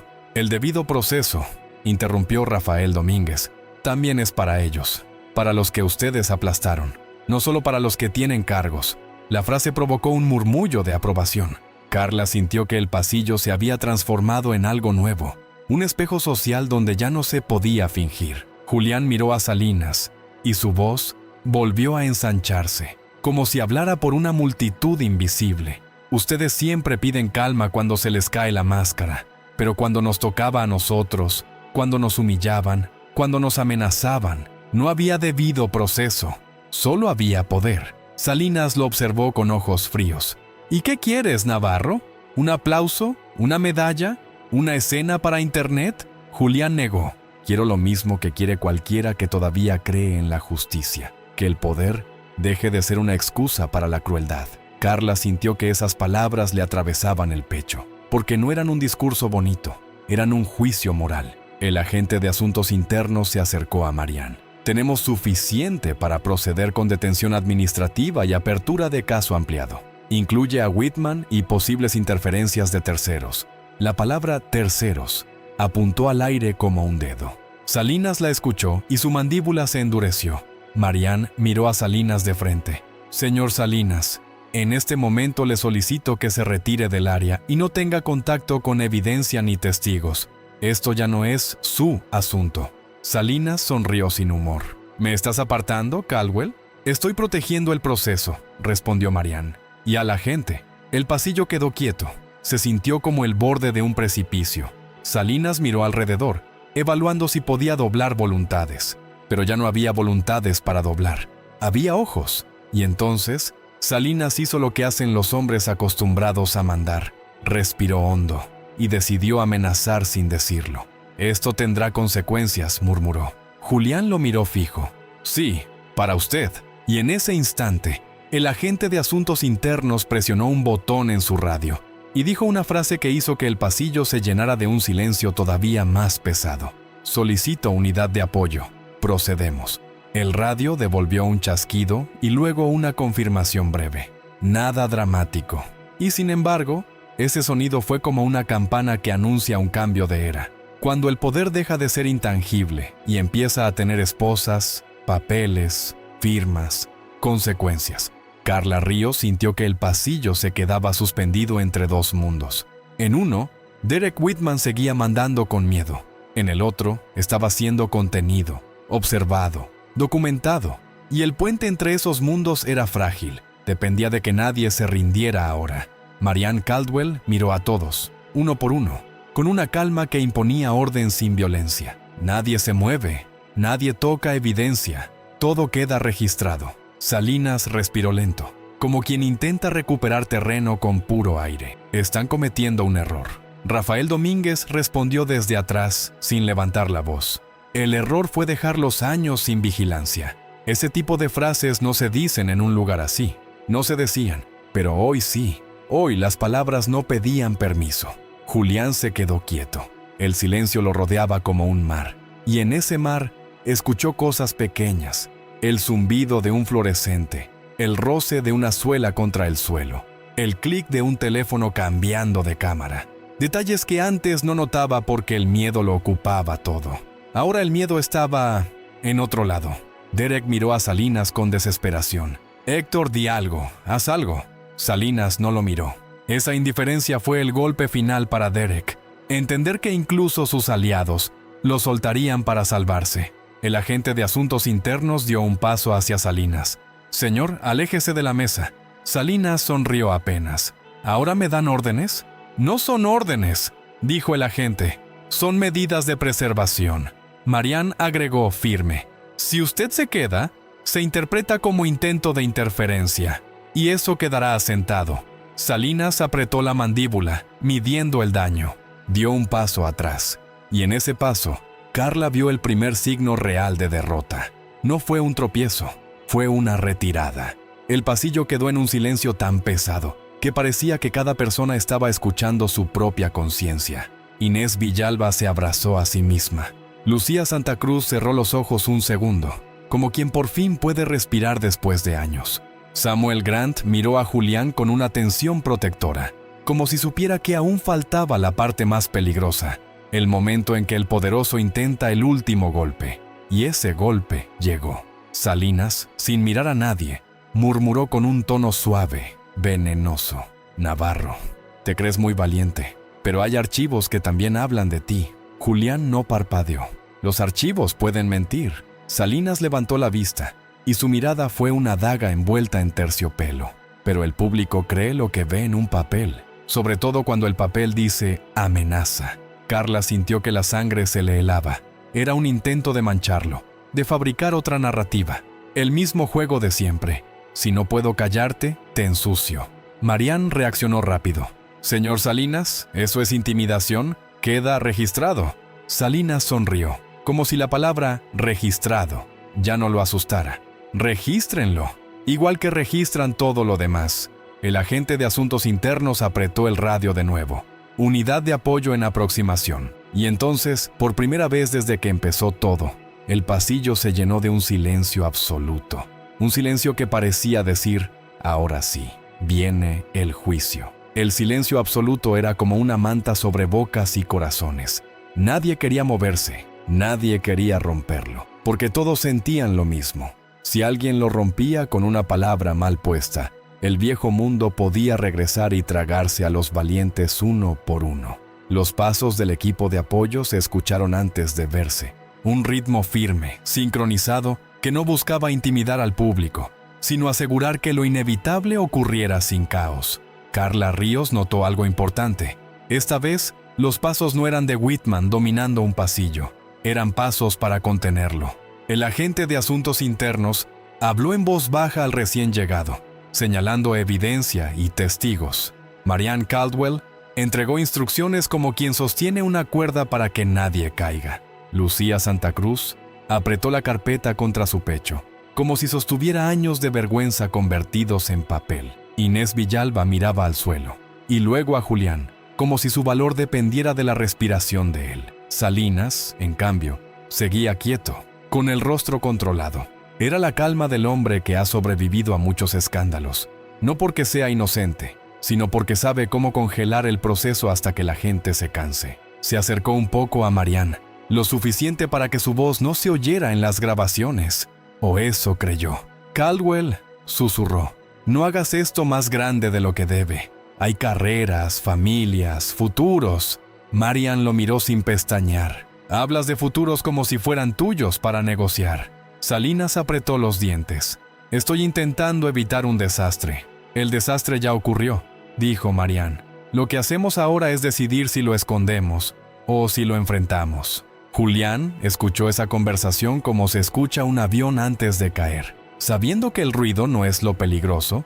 interrumpió Rafael Domínguez, también es para ellos, para los que ustedes aplastaron, no solo para los que tienen cargos. La frase provocó un murmullo de aprobación. Carla sintió que el pasillo se había transformado en algo nuevo, un espejo social donde ya no se podía fingir. Julián miró a Salinas, y su voz volvió a ensancharse, como si hablara por una multitud invisible. Ustedes siempre piden calma cuando se les cae la máscara, pero cuando nos tocaba a nosotros, cuando nos humillaban, cuando nos amenazaban, no había debido proceso, solo había poder. Salinas lo observó con ojos fríos. ¿Y qué quieres, Navarro? ¿Un aplauso? ¿Una medalla? ¿Una escena para internet? Julián negó. Quiero lo mismo que quiere cualquiera que todavía cree en la justicia, que el poder deje de ser una excusa para la crueldad. Carla sintió que esas palabras le atravesaban el pecho, porque no eran un discurso bonito, eran un juicio moral. El agente de asuntos internos se acercó a Marianne. Tenemos suficiente para proceder con detención administrativa y apertura de caso ampliado. Incluye a Whitman y posibles interferencias de terceros. La palabra terceros apuntó al aire como un dedo. Salinas la escuchó y su mandíbula se endureció. Marianne miró a Salinas de frente. Señor Salinas, en este momento le solicito que se retire del área y no tenga contacto con evidencia ni testigos. Esto ya no es su asunto. Salinas sonrió sin humor. ¿Me estás apartando, Caldwell? Estoy protegiendo el proceso, respondió Marianne. Y a la gente. El pasillo quedó quieto. Se sintió como el borde de un precipicio. Salinas miró alrededor, evaluando si podía doblar voluntades. Pero ya no había voluntades para doblar. Había ojos. Y entonces, Salinas hizo lo que hacen los hombres acostumbrados a mandar. Respiró hondo y decidió amenazar sin decirlo. Esto tendrá consecuencias, murmuró. Julián lo miró fijo. Sí, para usted. Y en ese instante, el agente de asuntos internos presionó un botón en su radio y dijo una frase que hizo que el pasillo se llenara de un silencio todavía más pesado. Solicito unidad de apoyo. Procedemos. El radio devolvió un chasquido y luego una confirmación breve. Nada dramático. Y sin embargo, ese sonido fue como una campana que anuncia un cambio de era. Cuando el poder deja de ser intangible y empieza a tener esposas, papeles, firmas, consecuencias. Carla Ríos sintió que el pasillo se quedaba suspendido entre dos mundos. En uno, Derek Whitman seguía mandando con miedo. En el otro, estaba siendo contenido, observado, documentado. Y el puente entre esos mundos era frágil. Dependía de que nadie se rindiera ahora. Marianne Caldwell miró a todos, uno por uno, con una calma que imponía orden sin violencia. Nadie se mueve, nadie toca evidencia, todo queda registrado. Salinas respiró lento, como quien intenta recuperar terreno con puro aire. Están cometiendo un error. Rafael Domínguez respondió desde atrás, sin levantar la voz. El error fue dejar los años sin vigilancia. Ese tipo de frases no se dicen en un lugar así. No se decían, pero hoy sí. Hoy las palabras no pedían permiso. Julián se quedó quieto. El silencio lo rodeaba como un mar. Y en ese mar escuchó cosas pequeñas. El zumbido de un fluorescente, el roce de una suela contra el suelo, el clic de un teléfono cambiando de cámara. Detalles que antes no notaba porque el miedo lo ocupaba todo. Ahora el miedo estaba en otro lado. Derek miró a Salinas con desesperación. Héctor, di algo, haz algo. Salinas no lo miró. Esa indiferencia fue el golpe final para Derek. Entender que incluso sus aliados lo soltarían para salvarse. El agente de asuntos internos dio un paso hacia Salinas. Señor, aléjese de la mesa. Salinas sonrió apenas. ¿Ahora me dan órdenes? No son órdenes, dijo el agente. Son medidas de preservación. Marianne agregó firme. Si usted se queda, se interpreta como intento de interferencia. Y eso quedará asentado. Salinas apretó la mandíbula, midiendo el daño. Dio un paso atrás. Y en ese paso, Carla vio el primer signo real de derrota. No fue un tropiezo, fue una retirada. El pasillo quedó en un silencio tan pesado que parecía que cada persona estaba escuchando su propia conciencia. Inés Villalba se abrazó a sí misma. Lucía Santa Cruz cerró los ojos un segundo, como quien por fin puede respirar después de años. Samuel Grant miró a Julián con una tensión protectora, como si supiera que aún faltaba la parte más peligrosa, el momento en que el poderoso intenta el último golpe. Y ese golpe llegó. Salinas, sin mirar a nadie, murmuró con un tono suave, venenoso. Navarro, te crees muy valiente, pero hay archivos que también hablan de ti. Julián no parpadeó. Los archivos pueden mentir. Salinas levantó la vista, y su mirada fue una daga envuelta en terciopelo. Pero el público cree lo que ve en un papel, sobre todo cuando el papel dice amenaza. Carla sintió que la sangre se le helaba. Era un intento de mancharlo, de fabricar otra narrativa. El mismo juego de siempre. Si no puedo callarte, te ensucio. Marianne reaccionó rápido. Señor Salinas, ¿eso es intimidación? Queda registrado. Salinas sonrió, como si la palabra registrado ya no lo asustara. Regístrenlo, igual que registran todo lo demás. El agente de asuntos internos apretó el radio de nuevo. Unidad de apoyo en aproximación. Y entonces, por primera vez desde que empezó todo, el pasillo se llenó de un silencio absoluto. Un silencio que parecía decir, ahora sí. viene el juicio. El silencio absoluto era como una manta sobre bocas y corazones. Nadie quería moverse, nadie quería romperlo, porque todos sentían lo mismo. Si alguien lo rompía con una palabra mal puesta, el viejo mundo podía regresar y tragarse a los valientes uno por uno. Los pasos del equipo de apoyo se escucharon antes de verse. Un ritmo firme, sincronizado, que no buscaba intimidar al público, sino asegurar que lo inevitable ocurriera sin caos. Carla Ríos notó algo importante. Esta vez, los pasos no eran de Whitman dominando un pasillo, eran pasos para contenerlo. El agente de asuntos internos habló en voz baja al recién llegado, señalando evidencia y testigos. Marianne Caldwell entregó instrucciones como quien sostiene una cuerda para que nadie caiga. Lucía Santa Cruz apretó la carpeta contra su pecho, como si sostuviera años de vergüenza convertidos en papel. Inés Villalba miraba al suelo, y luego a Julián, como si su valor dependiera de la respiración de él. Salinas, en cambio, seguía quieto, con el rostro controlado. Era la calma del hombre que ha sobrevivido a muchos escándalos, no porque sea inocente, sino porque sabe cómo congelar el proceso hasta que la gente se canse. Se acercó un poco a Marianne, lo suficiente para que su voz no se oyera en las grabaciones, o eso creyó. Caldwell susurró: «No hagas esto más grande de lo que debe. Hay carreras, familias, futuros». Marianne lo miró sin pestañear. «Hablas de futuros como si fueran tuyos para negociar». Salinas apretó los dientes. «Estoy intentando evitar un desastre». «El desastre ya ocurrió», dijo Marianne. «Lo que hacemos ahora es decidir si lo escondemos o si lo enfrentamos». Julián escuchó esa conversación como se escucha un avión antes de caer. Sabiendo que el ruido no es lo peligroso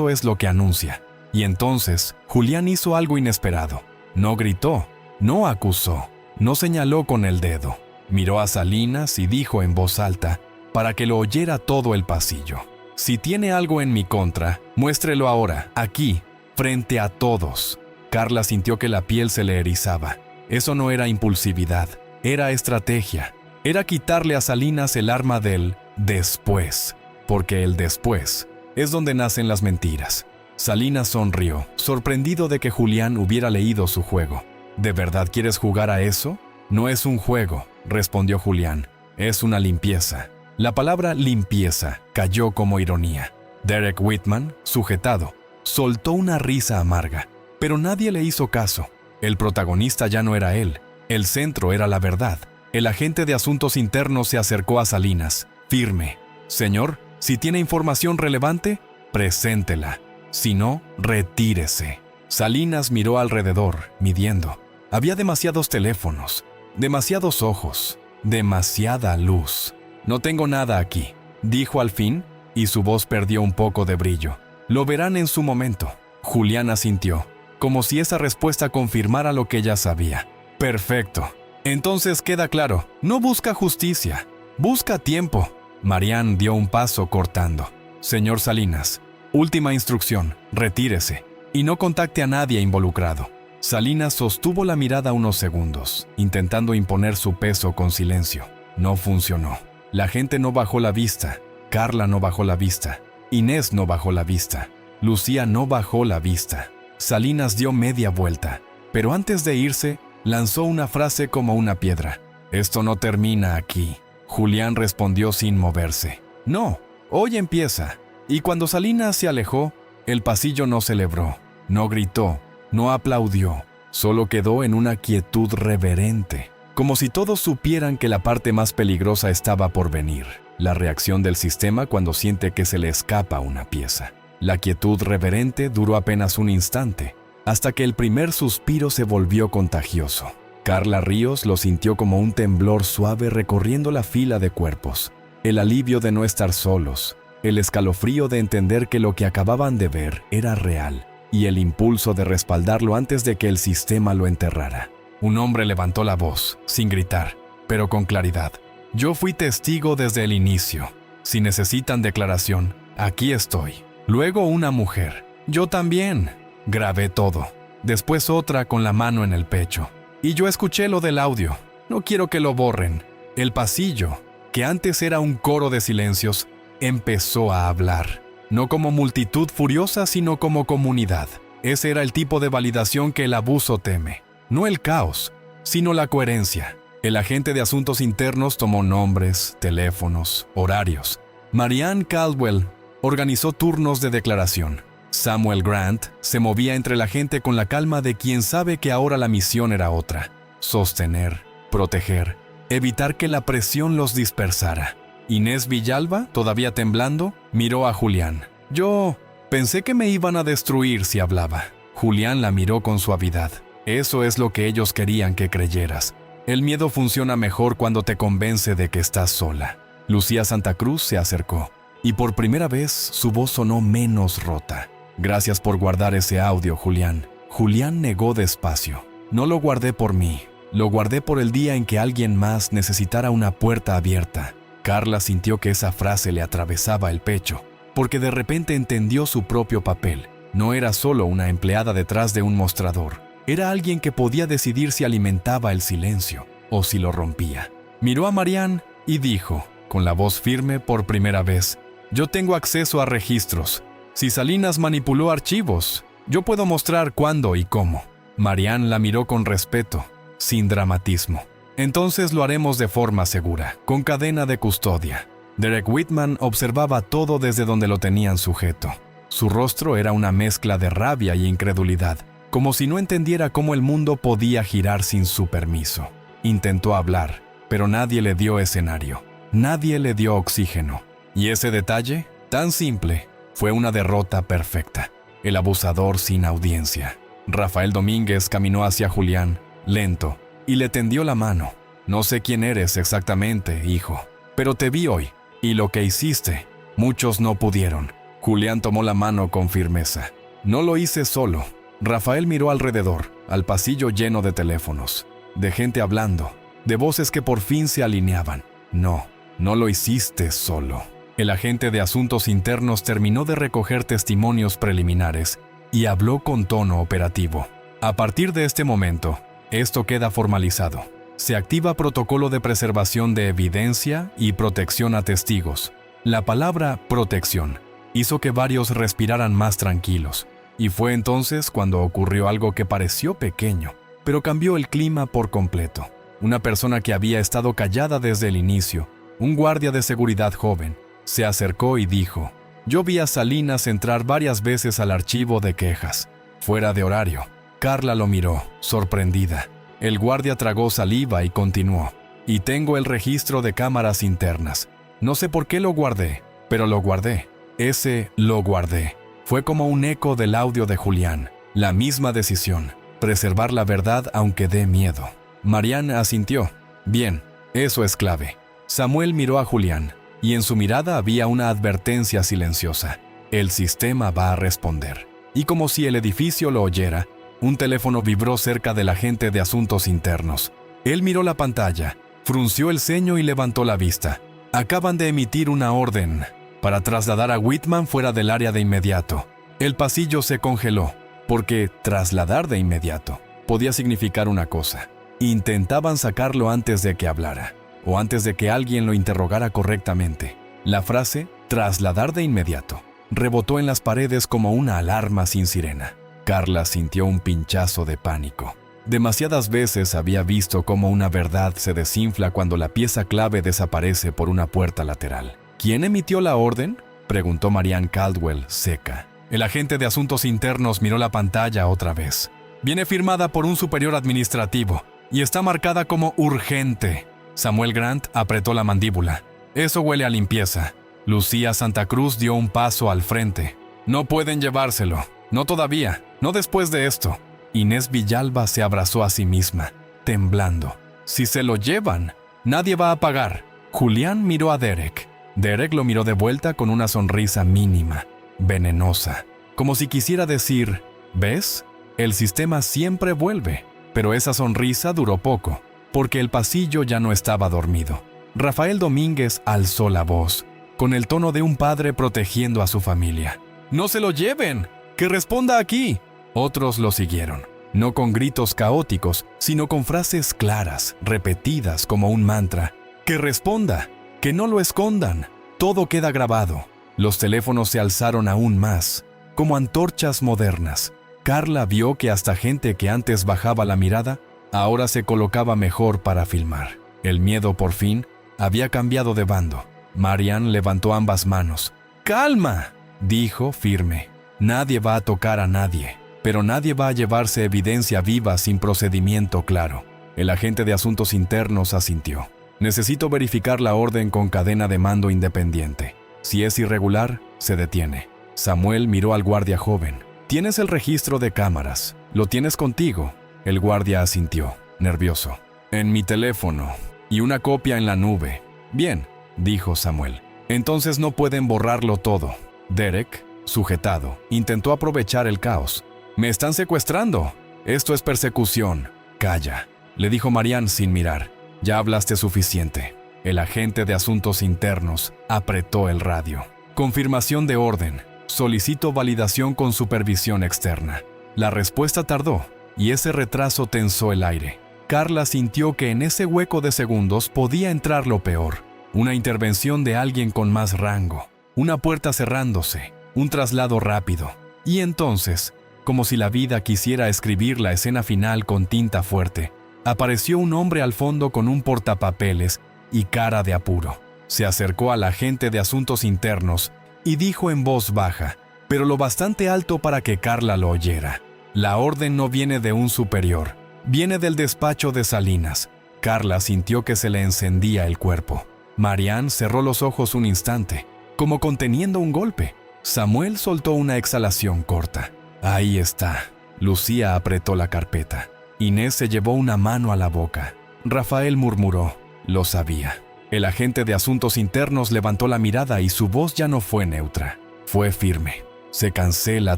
es lo que anuncia. Y entonces, Julián hizo algo inesperado. No gritó, no acusó, no señaló con el dedo. Miró a Salinas y dijo en voz alta, para que lo oyera todo el pasillo: «Si tiene algo en mi contra, muéstrelo ahora, aquí, frente a todos». Carla sintió que la piel se le erizaba. Eso no era impulsividad, era estrategia. Era quitarle a Salinas el arma del después, porque el después es donde nacen las mentiras. Salinas sonrió, sorprendido de que Julián hubiera leído su juego. «¿De verdad quieres jugar a eso?» «No es un juego», respondió Julián. «Es una limpieza». La palabra limpieza cayó como ironía. Derek Whitman, sujetado, soltó una risa amarga, pero nadie le hizo caso. El protagonista ya no era él, el centro era la verdad. El agente de asuntos internos se acercó a Salinas, firme. «Señor, si tiene información relevante, preséntela. Si no, retírese». Salinas miró alrededor, midiendo. Había demasiados teléfonos, demasiados ojos, demasiada luz. «No tengo nada aquí», dijo al fin, y su voz perdió un poco de brillo. «Lo verán en su momento». Julián asintió, como si esa respuesta confirmara lo que ya sabía. «Perfecto. Entonces queda claro, no busca justicia, busca tiempo». Marianne dio un paso cortando. «Señor Salinas, última instrucción, retírese y no contacte a nadie involucrado». Salinas sostuvo la mirada unos segundos, intentando imponer su peso con silencio. No funcionó. La gente no bajó la vista. Carla no bajó la vista. Inés no bajó la vista. Lucía no bajó la vista. Salinas dio media vuelta, pero antes de irse, lanzó una frase como una piedra. «Esto no termina aquí». Julián respondió sin moverse. «No, hoy empieza». Y cuando Salinas se alejó, el pasillo no celebró, no gritó, no aplaudió, solo quedó en una quietud reverente, como si todos supieran que la parte más peligrosa estaba por venir, la reacción del sistema cuando siente que se le escapa una pieza. La quietud reverente duró apenas un instante, hasta que el primer suspiro se volvió contagioso. Carla Ríos lo sintió como un temblor suave recorriendo la fila de cuerpos, el alivio de no estar solos, el escalofrío de entender que lo que acababan de ver era real, y el impulso de respaldarlo antes de que el sistema lo enterrara. Un hombre levantó la voz, sin gritar, pero con claridad. «Yo fui testigo desde el inicio. Si necesitan declaración, aquí estoy». Luego una mujer. «Yo también». Grabé todo. Después otra con la mano en el pecho. «Y yo escuché lo del audio. No quiero que lo borren». El pasillo, que antes era un coro de silencios, empezó a hablar. no como multitud furiosa, sino como comunidad. Ese era el tipo de validación que el abuso teme. No el caos, sino la coherencia. El agente de asuntos internos tomó nombres, teléfonos, horarios. Marianne Caldwell organizó turnos de declaración. Samuel Grant se movía entre la gente con la calma de quien sabe que ahora la misión era otra: sostener, proteger, evitar que la presión los dispersara. Inés Villalba, todavía temblando, miró a Julián. Yo pensé que me iban a destruir si hablaba. Julián la miró con suavidad. Eso es lo que ellos querían que creyeras. El miedo funciona mejor cuando te convence de que estás sola. Lucía Santa Cruz se acercó, y por primera vez su voz sonó menos rota. Gracias por guardar ese audio, Julián. Julián negó despacio. No lo guardé por mí. Lo guardé por el día en que alguien más necesitara una puerta abierta. Carla sintió que esa frase le atravesaba el pecho, porque de repente entendió su propio papel. No era solo una empleada detrás de un mostrador. Era alguien que podía decidir si alimentaba el silencio o si lo rompía. Miró a Marianne y dijo, con la voz firme por primera vez: yo tengo acceso a registros. Si Salinas manipuló archivos, yo puedo mostrar cuándo y cómo. Marianne la miró con respeto, sin dramatismo. Entonces lo haremos de forma segura, con cadena de custodia. Derek Whitman observaba todo desde donde lo tenían sujeto. Su rostro era una mezcla de rabia y incredulidad, como si no entendiera cómo el mundo podía girar sin su permiso. Intentó hablar, pero nadie le dio escenario. Nadie le dio oxígeno. Y ese detalle, tan simple, fue una derrota perfecta. El abusador sin audiencia. Rafael Domínguez caminó hacia Julián, lento, y le tendió la mano. No sé quién eres exactamente, hijo, pero te vi hoy, y lo que hiciste, muchos no pudieron. Julián tomó la mano con firmeza. No lo hice solo. Rafael miró alrededor, al pasillo lleno de teléfonos, de gente hablando, de voces que por fin se alineaban. No lo hiciste solo. El agente de asuntos internos terminó de recoger testimonios preliminares y habló con tono operativo. A partir de este momento, esto queda formalizado. Se activa protocolo de preservación de evidencia y protección a testigos. La palabra protección hizo que varios respiraran más tranquilos. Y fue entonces cuando ocurrió algo que pareció pequeño, pero cambió el clima por completo. Una persona que había estado callada desde el inicio, un guardia de seguridad joven, se acercó y dijo: yo vi a Salinas entrar varias veces al archivo de quejas, fuera de horario. Carla lo miró, sorprendida. El guardia tragó saliva y continuó: y tengo el registro de cámaras internas. No sé por qué lo guardé, pero lo guardé. Ese lo guardé. Fue como un eco del audio de Julián. La misma decisión, preservar la verdad aunque dé miedo. Marianne asintió. Bien, eso es clave. Samuel miró a Julián, y en su mirada había una advertencia silenciosa. El sistema va a responder. Y como si el edificio lo oyera, un teléfono vibró cerca del agente de asuntos internos. Él miró la pantalla, frunció el ceño y levantó la vista. Acaban de emitir una orden para trasladar a Whitman fuera del área de inmediato. El pasillo se congeló, porque trasladar de inmediato podía significar una cosa. Intentaban sacarlo antes de que hablara, o antes de que alguien lo interrogara correctamente. La frase, trasladar de inmediato, rebotó en las paredes como una alarma sin sirena. Carla sintió un pinchazo de pánico. Demasiadas veces había visto cómo una verdad se desinfla cuando la pieza clave desaparece por una puerta lateral. ¿Quién emitió la orden?, preguntó Marianne Caldwell, seca. El agente de asuntos internos miró la pantalla otra vez. Viene firmada por un superior administrativo y está marcada como urgente. Samuel Grant apretó la mandíbula. Eso huele a limpieza. Lucía Santa Cruz dio un paso al frente. No pueden llevárselo. No todavía. No después de esto. Inés Villalba se abrazó a sí misma, temblando. Si se lo llevan, nadie va a pagar. Julián miró a Derek. Derek lo miró de vuelta con una sonrisa mínima, venenosa, como si quisiera decir: ¿ves? El sistema siempre vuelve. Pero esa sonrisa duró poco, porque el pasillo ya no estaba dormido. Rafael Domínguez alzó la voz, con el tono de un padre protegiendo a su familia. ¡No se lo lleven! ¡Que responda aquí! Otros lo siguieron, no con gritos caóticos, sino con frases claras, repetidas como un mantra. ¡Que responda! ¡Que no lo escondan! Todo queda grabado. Los teléfonos se alzaron aún más, como antorchas modernas. Carla vio que hasta gente que antes bajaba la mirada, ahora se colocaba mejor para filmar. El miedo, por fin, había cambiado de bando. Marianne levantó ambas manos. ¡Calma!, dijo firme. Nadie va a tocar a nadie, pero nadie va a llevarse evidencia viva sin procedimiento claro. El agente de asuntos internos asintió. Necesito verificar la orden con cadena de mando independiente. Si es irregular, se detiene. Samuel miró al guardia joven. ¿Tienes el registro de cámaras? ¿Lo tienes contigo? El guardia asintió, nervioso. En mi teléfono. Y una copia en la nube. Bien, dijo Samuel. Entonces no pueden borrarlo todo. Derek, sujetado, intentó aprovechar el caos. ¡Me están secuestrando! Esto es persecución. Calla, le dijo Marianne sin mirar. Ya hablaste suficiente. El agente de asuntos internos apretó el radio. Confirmación de orden. Solicito validación con supervisión externa. La respuesta tardó, y ese retraso tensó el aire. Carla sintió que en ese hueco de segundos podía entrar lo peor. Una intervención de alguien con más rango. Una puerta cerrándose. Un traslado rápido. Y entonces, como si la vida quisiera escribir la escena final con tinta fuerte, apareció un hombre al fondo con un portapapeles y cara de apuro. Se acercó al agente de asuntos internos y dijo en voz baja, pero lo bastante alto para que Carla lo oyera. La orden no viene de un superior, viene del despacho de Salinas. Carla sintió que se le encendía el cuerpo. Marianne cerró los ojos un instante, como conteniendo un golpe. Samuel soltó una exhalación corta. Ahí está. Lucía apretó la carpeta. Inés se llevó una mano a la boca. Rafael murmuró, lo sabía. El agente de asuntos internos levantó la mirada y su voz ya no fue neutra. Fue firme. Se cancela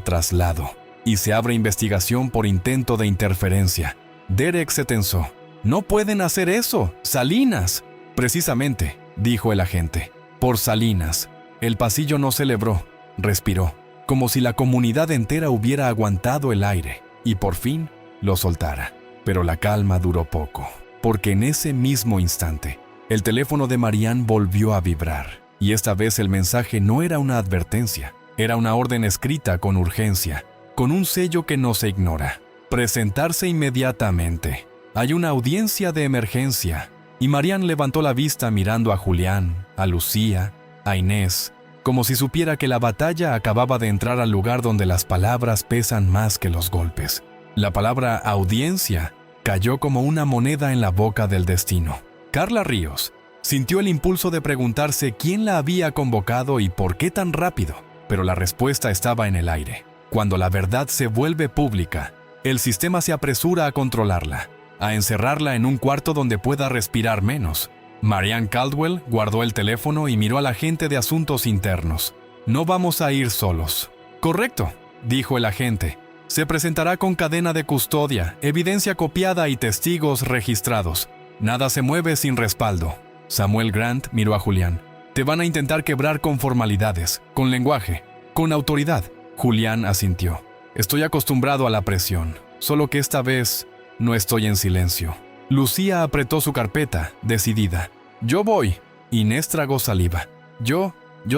traslado. Y se abre investigación por intento de interferencia. Derek se tensó. No pueden hacer eso. Salinas. Precisamente, dijo el agente. Por Salinas. El pasillo no celebró. Respiró. Como si la comunidad entera hubiera aguantado el aire. Y por fin lo soltara. Pero la calma duró poco. Porque en ese mismo instante, el teléfono de Marianne volvió a vibrar, y esta vez el mensaje no era una advertencia, era una orden escrita con urgencia, con un sello que no se ignora. Presentarse inmediatamente. Hay una audiencia de emergencia. Y Marianne levantó la vista mirando a Julián, a Lucía, a Inés, como si supiera que la batalla acababa de entrar al lugar donde las palabras pesan más que los golpes. La palabra audiencia cayó como una moneda en la boca del destino. Carla Ríos sintió el impulso de preguntarse quién la había convocado y por qué tan rápido, pero la respuesta estaba en el aire. Cuando la verdad se vuelve pública, el sistema se apresura a controlarla, a encerrarla en un cuarto donde pueda respirar menos. Marianne Caldwell guardó el teléfono y miró al agente de asuntos internos. No vamos a ir solos. Correcto, dijo el agente. Se presentará con cadena de custodia, evidencia copiada y testigos registrados. Nada se mueve sin respaldo. Samuel Grant miró a Julián. Te van a intentar quebrar con formalidades, con lenguaje, con autoridad. Julián asintió. Estoy acostumbrado a la presión, solo que esta vez no estoy en silencio. Lucía apretó su carpeta, decidida. Yo voy. Inés tragó saliva. Yo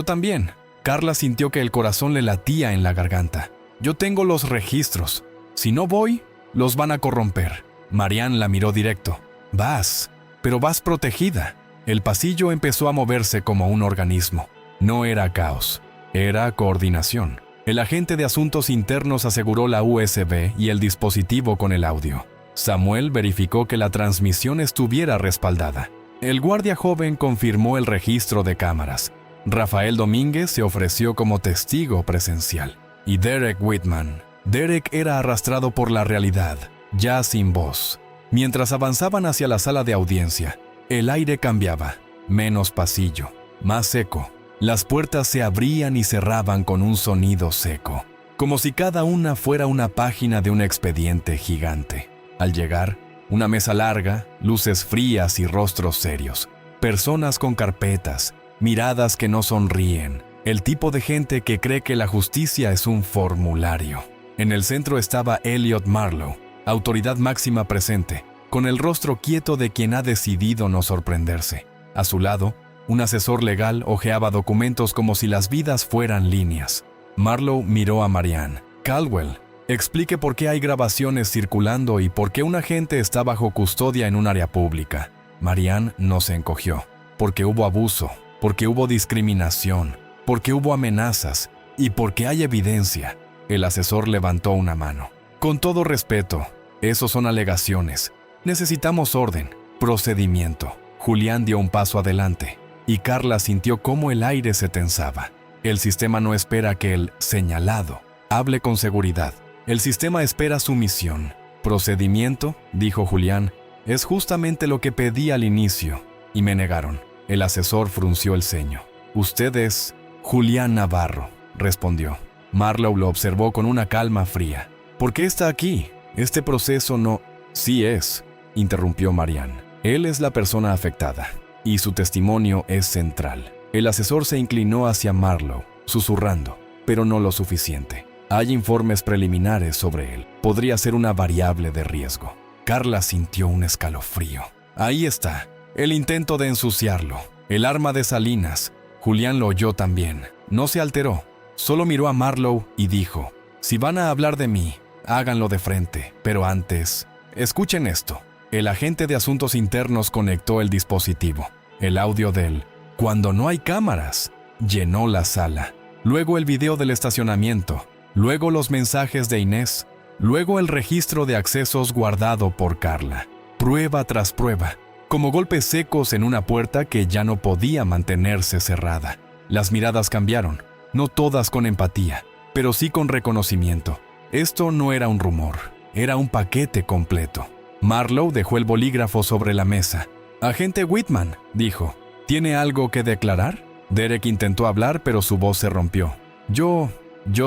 también. Carla sintió que el corazón le latía en la garganta. Yo tengo los registros. Si no voy, los van a corromper. Marianne la miró directo. Vas, pero vas protegida. El pasillo empezó a moverse como un organismo. No era caos, era coordinación. El agente de asuntos internos aseguró la USB y el dispositivo con el audio. Samuel verificó que la transmisión estuviera respaldada. El guardia joven confirmó el registro de cámaras. Rafael Domínguez se ofreció como testigo presencial. Y Derek Whitman. Derek era arrastrado por la realidad, ya sin voz. Mientras avanzaban hacia la sala de audiencia, el aire cambiaba. Menos pasillo, más seco. Las puertas se abrían y cerraban con un sonido seco, como si cada una fuera una página de un expediente gigante. Al llegar, una mesa larga, luces frías y rostros serios. Personas con carpetas, miradas que no sonríen. El tipo de gente que cree que la justicia es un formulario. En el centro estaba Elliot Marlowe, autoridad máxima presente, con el rostro quieto de quien ha decidido no sorprenderse. A su lado, Un asesor legal hojeaba documentos como si las vidas fueran líneas. Marlowe miró a Marianne. Caldwell, explique por qué hay grabaciones circulando y por qué un agente está bajo custodia en un área pública. Marianne no se encogió. Porque hubo abuso, porque hubo discriminación, porque hubo amenazas y porque hay evidencia. El asesor levantó una mano. Con todo respeto, esos son alegaciones. Necesitamos orden, procedimiento. Julián dio un paso adelante y Carla sintió cómo el aire se tensaba. El sistema no espera que el señalado hable con seguridad. El sistema espera sumisión. Procedimiento, dijo Julián, es justamente lo que pedí al inicio. Y me negaron. El asesor frunció el ceño. Usted es Julián Navarro, respondió. Marlowe lo observó con una calma fría. ¿Por qué está aquí? Este proceso no... Sí es, interrumpió Marianne. Él es la persona afectada, y su testimonio es central. El asesor se inclinó hacia Marlowe, susurrando, pero no lo suficiente. Hay informes preliminares sobre él. Podría ser una variable de riesgo. Carla sintió un escalofrío. Ahí está, el intento de ensuciarlo. El arma de Salinas. Julián lo oyó también. No se alteró. Solo miró a Marlowe y dijo, si van a hablar de mí, háganlo de frente. Pero antes, escuchen esto. El agente de asuntos internos conectó el dispositivo. El audio del "cuando no hay cámaras" llenó la sala. Luego el video del estacionamiento. Luego los mensajes de Inés. Luego el registro de accesos guardado por Carla. Prueba tras prueba, como golpes secos en una puerta que ya no podía mantenerse cerrada. Las miradas cambiaron, no todas con empatía, pero sí con reconocimiento. Esto no era un rumor, era un paquete completo. Marlowe dejó el bolígrafo sobre la mesa. «Agente Whitman», dijo, «¿tiene algo que declarar?» Derek intentó hablar, pero su voz se rompió. Yo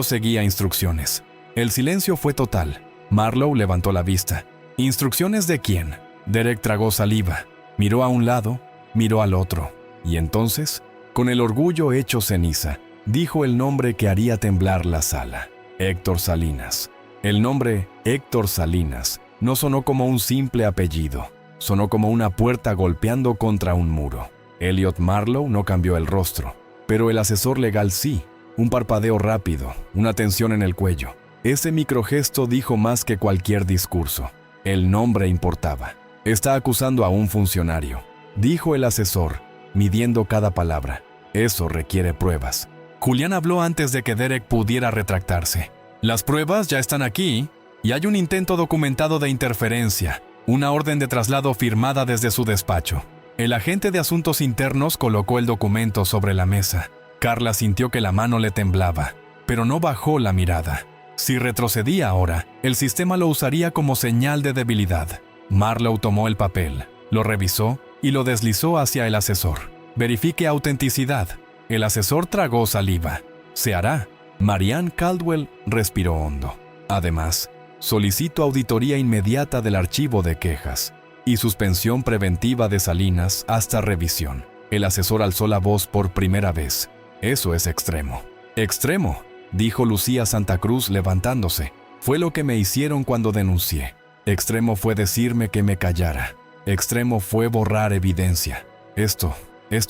seguía instrucciones. El silencio fue total. Marlowe levantó la vista. ¿Instrucciones de quién? Derek tragó saliva. Miró a un lado, miró al otro. Y entonces, con el orgullo hecho ceniza, dijo el nombre que haría temblar la sala. Héctor Salinas. El nombre Héctor Salinas no sonó como un simple apellido. Sonó como una puerta golpeando contra un muro. Elliot Marlowe no cambió el rostro, pero el asesor legal sí. Un parpadeo rápido, una tensión en el cuello. Ese microgesto dijo más que cualquier discurso. El nombre importaba. Está acusando a un funcionario, dijo el asesor, midiendo cada palabra. Eso requiere pruebas. Julián habló antes de que Derek pudiera retractarse. Las pruebas ya están aquí y hay un intento documentado de interferencia, una orden de traslado firmada desde su despacho. El agente de asuntos internos colocó el documento sobre la mesa. Carla sintió que la mano le temblaba, pero no bajó la mirada. Si retrocedía ahora, el sistema lo usaría como señal de debilidad. Marlowe tomó el papel, lo revisó y lo deslizó hacia el asesor. Verifique autenticidad. El asesor tragó saliva. Se hará. Marianne Caldwell respiró hondo. Además, solicito auditoría inmediata del archivo de quejas y suspensión preventiva de Salinas hasta revisión. El asesor alzó la voz por primera vez. Eso es extremo. Extremo, dijo Lucía Santa Cruz levantándose. Fue lo que me hicieron cuando denuncié. Extremo fue decirme que me callara. Extremo fue borrar evidencia. Esto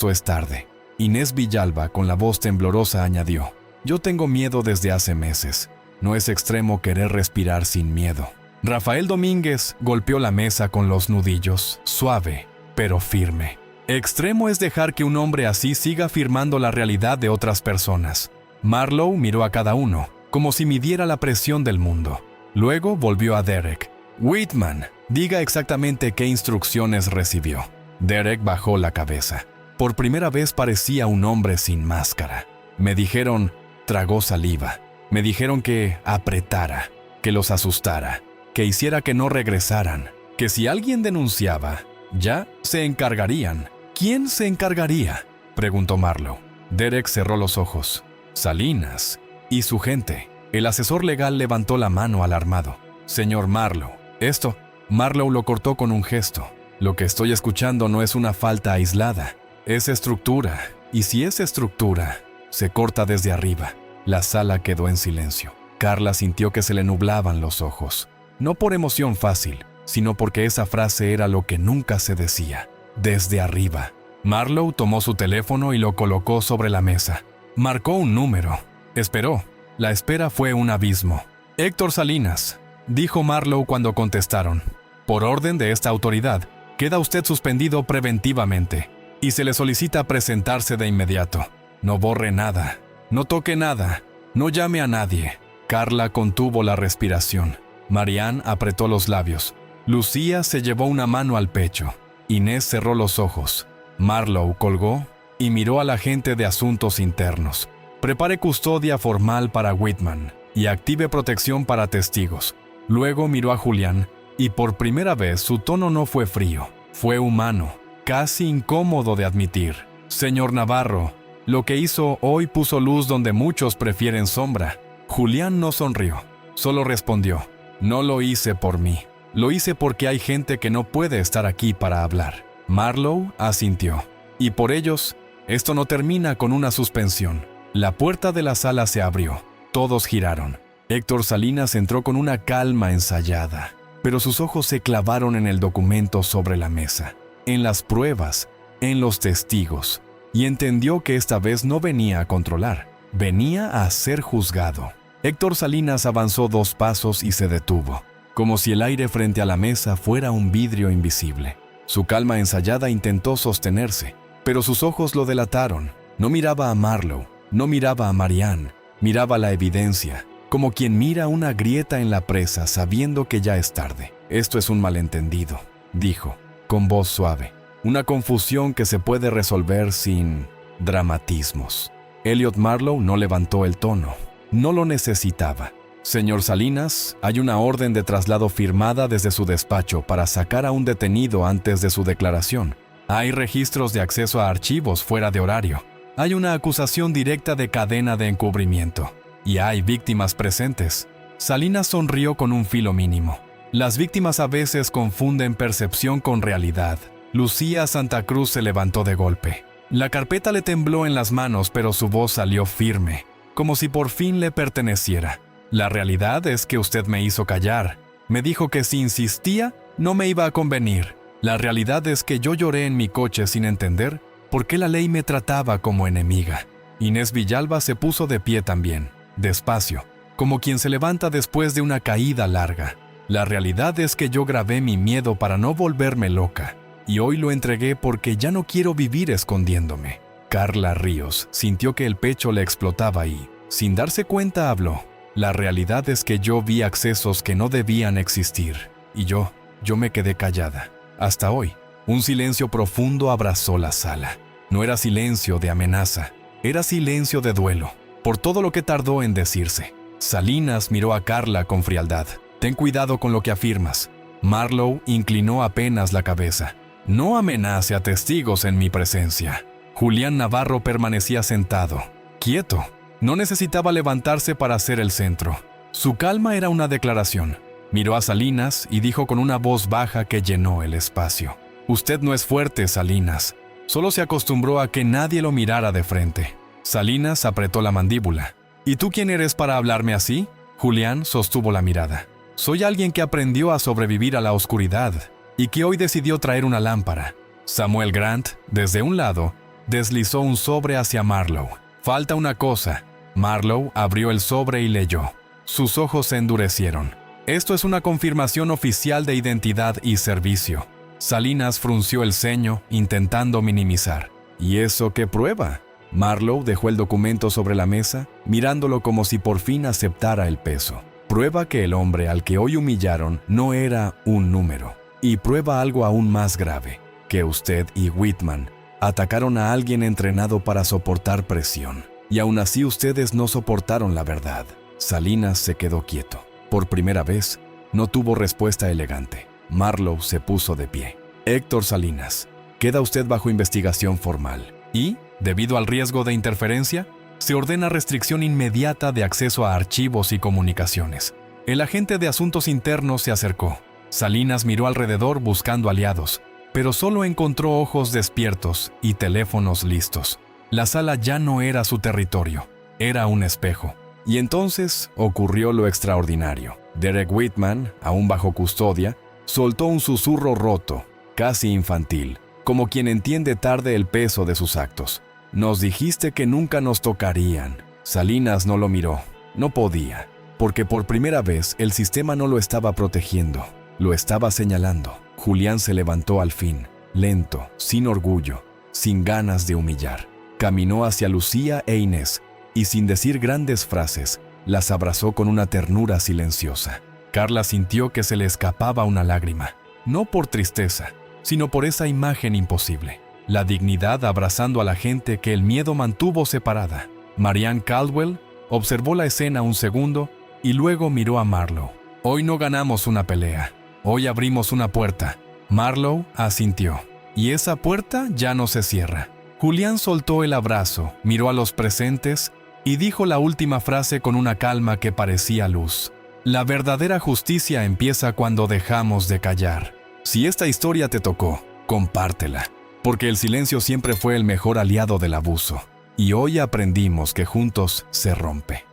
es tarde. Inés Villalba, con la voz temblorosa, añadió. Yo tengo miedo desde hace meses. No es extremo querer respirar sin miedo. Rafael Domínguez golpeó la mesa con los nudillos, suave, pero firme. Extremo es dejar que un hombre así siga afirmando la realidad de otras personas. Marlowe miró a cada uno, como si midiera la presión del mundo. Luego volvió a Derek. Whitman, diga exactamente qué instrucciones recibió. Derek bajó la cabeza. Por primera vez parecía un hombre sin máscara. Me dijeron, tragó saliva. Me dijeron que apretara, que los asustara, que hiciera que no regresaran, que si alguien denunciaba, ya se encargarían. ¿Quién se encargaría?, preguntó Marlowe. Derek cerró los ojos. Salinas y su gente. El asesor legal levantó la mano alarmado. Señor Marlowe, esto... Marlowe lo cortó con un gesto. Lo que estoy escuchando no es una falta aislada. Es estructura. Y si es estructura, se corta desde arriba. La sala quedó en silencio. Carla sintió que se le nublaban los ojos. No por emoción fácil, sino porque esa frase era lo que nunca se decía. Desde arriba. Marlowe tomó su teléfono y lo colocó sobre la mesa. Marcó un número. Esperó. La espera fue un abismo. Héctor Salinas, dijo Marlowe cuando contestaron. Por orden de esta autoridad, queda usted suspendido preventivamente y se le solicita presentarse de inmediato. No borre nada, no toque nada, no llame a nadie. Carla contuvo la respiración. Marianne apretó los labios. Lucía se llevó una mano al pecho. Inés cerró los ojos. Marlowe colgó y miró al agente de asuntos internos. Prepare custodia formal para Whitman y active protección para testigos. Luego miró a Julián y por primera vez su tono no fue frío, fue humano, casi incómodo de admitir. Señor Navarro, lo que hizo hoy puso luz donde muchos prefieren sombra. Julián no sonrió, solo respondió, no lo hice por mí, lo hice porque hay gente que no puede estar aquí para hablar. Marlowe asintió. Y por ellos, esto no termina con una suspensión. La puerta de la sala se abrió. Todos giraron. Héctor Salinas entró con una calma ensayada, pero sus ojos se clavaron en el documento sobre la mesa, en las pruebas, en los testigos, y entendió que esta vez no venía a controlar, venía a ser juzgado. Héctor Salinas avanzó 2 pasos y se detuvo, como si el aire frente a la mesa fuera un vidrio invisible. Su calma ensayada intentó sostenerse, pero sus ojos lo delataron. No miraba a Marlowe, no miraba a Marianne, miraba la evidencia, como quien mira una grieta en la presa sabiendo que ya es tarde. Esto es un malentendido, dijo, con voz suave. Una confusión que se puede resolver sin dramatismos. Elliot Marlowe no levantó el tono. No lo necesitaba. Señor Salinas, hay una orden de traslado firmada desde su despacho para sacar a un detenido antes de su declaración. Hay registros de acceso a archivos fuera de horario. Hay una acusación directa de cadena de encubrimiento. Y hay víctimas presentes. Salinas sonrió con un filo mínimo. Las víctimas a veces confunden percepción con realidad. Lucía Santa Cruz se levantó de golpe. La carpeta le tembló en las manos, pero su voz salió firme, como si por fin le perteneciera. La realidad es que usted me hizo callar. Me dijo que si insistía, no me iba a convenir. La realidad es que yo lloré en mi coche sin entender por qué la ley me trataba como enemiga. Inés Villalba se puso de pie también, despacio, como quien se levanta después de una caída larga. La realidad es que yo grabé mi miedo para no volverme loca, y hoy lo entregué porque ya no quiero vivir escondiéndome. Carla Ríos sintió que el pecho le explotaba y, sin darse cuenta, habló. La realidad es que yo vi accesos que no debían existir, y yo me quedé callada. Hasta hoy, un silencio profundo abrazó la sala. No era silencio de amenaza, era silencio de duelo, por todo lo que tardó en decirse. Salinas miró a Carla con frialdad. Ten cuidado con lo que afirmas. Marlowe inclinó apenas la cabeza. No amenace a testigos en mi presencia. Julián Navarro permanecía sentado, quieto. No necesitaba levantarse para ser el centro. Su calma era una declaración. Miró a Salinas y dijo con una voz baja que llenó el espacio. Usted no es fuerte, Salinas. Solo se acostumbró a que nadie lo mirara de frente. Salinas apretó la mandíbula. ¿Y tú quién eres para hablarme así? Julián sostuvo la mirada. Soy alguien que aprendió a sobrevivir a la oscuridad y que hoy decidió traer una lámpara. Samuel Grant, desde un lado, deslizó un sobre hacia Marlowe. Falta una cosa. Marlowe abrió el sobre y leyó. Sus ojos se endurecieron. Esto es una confirmación oficial de identidad y servicio. Salinas frunció el ceño, intentando minimizar. ¿Y eso qué prueba? Marlowe dejó el documento sobre la mesa, mirándolo como si por fin aceptara el peso. Prueba que el hombre al que hoy humillaron no era un número. Y prueba algo aún más grave, que usted y Whitman atacaron a alguien entrenado para soportar presión. Y aún así ustedes no soportaron la verdad. Salinas se quedó quieto. Por primera vez, no tuvo respuesta elegante. Marlowe se puso de pie. Héctor Salinas, queda usted bajo investigación formal. Y, debido al riesgo de interferencia, se ordena restricción inmediata de acceso a archivos y comunicaciones. El agente de asuntos internos se acercó. Salinas miró alrededor buscando aliados, pero solo encontró ojos despiertos y teléfonos listos. La sala ya no era su territorio, era un espejo. Y entonces ocurrió lo extraordinario. Derek Whitman, aún bajo custodia, soltó un susurro roto, casi infantil, como quien entiende tarde el peso de sus actos. Nos dijiste que nunca nos tocarían. Salinas no lo miró. No podía, porque por primera vez el sistema no lo estaba protegiendo, lo estaba señalando. Julián se levantó al fin, lento, sin orgullo, sin ganas de humillar. Caminó hacia Lucía e Inés, y sin decir grandes frases, las abrazó con una ternura silenciosa. Carla sintió que se le escapaba una lágrima, no por tristeza, sino por esa imagen imposible. La dignidad abrazando a la gente que el miedo mantuvo separada. Marianne Caldwell observó la escena un segundo y luego miró a Marlowe. Hoy no ganamos una pelea, hoy abrimos una puerta. Marlowe asintió. Y esa puerta ya no se cierra. Julián soltó el abrazo, miró a los presentes y dijo la última frase con una calma que parecía luz. La verdadera justicia empieza cuando dejamos de callar. Si esta historia te tocó, compártela, porque el silencio siempre fue el mejor aliado del abuso. Y hoy aprendimos que juntos se rompe.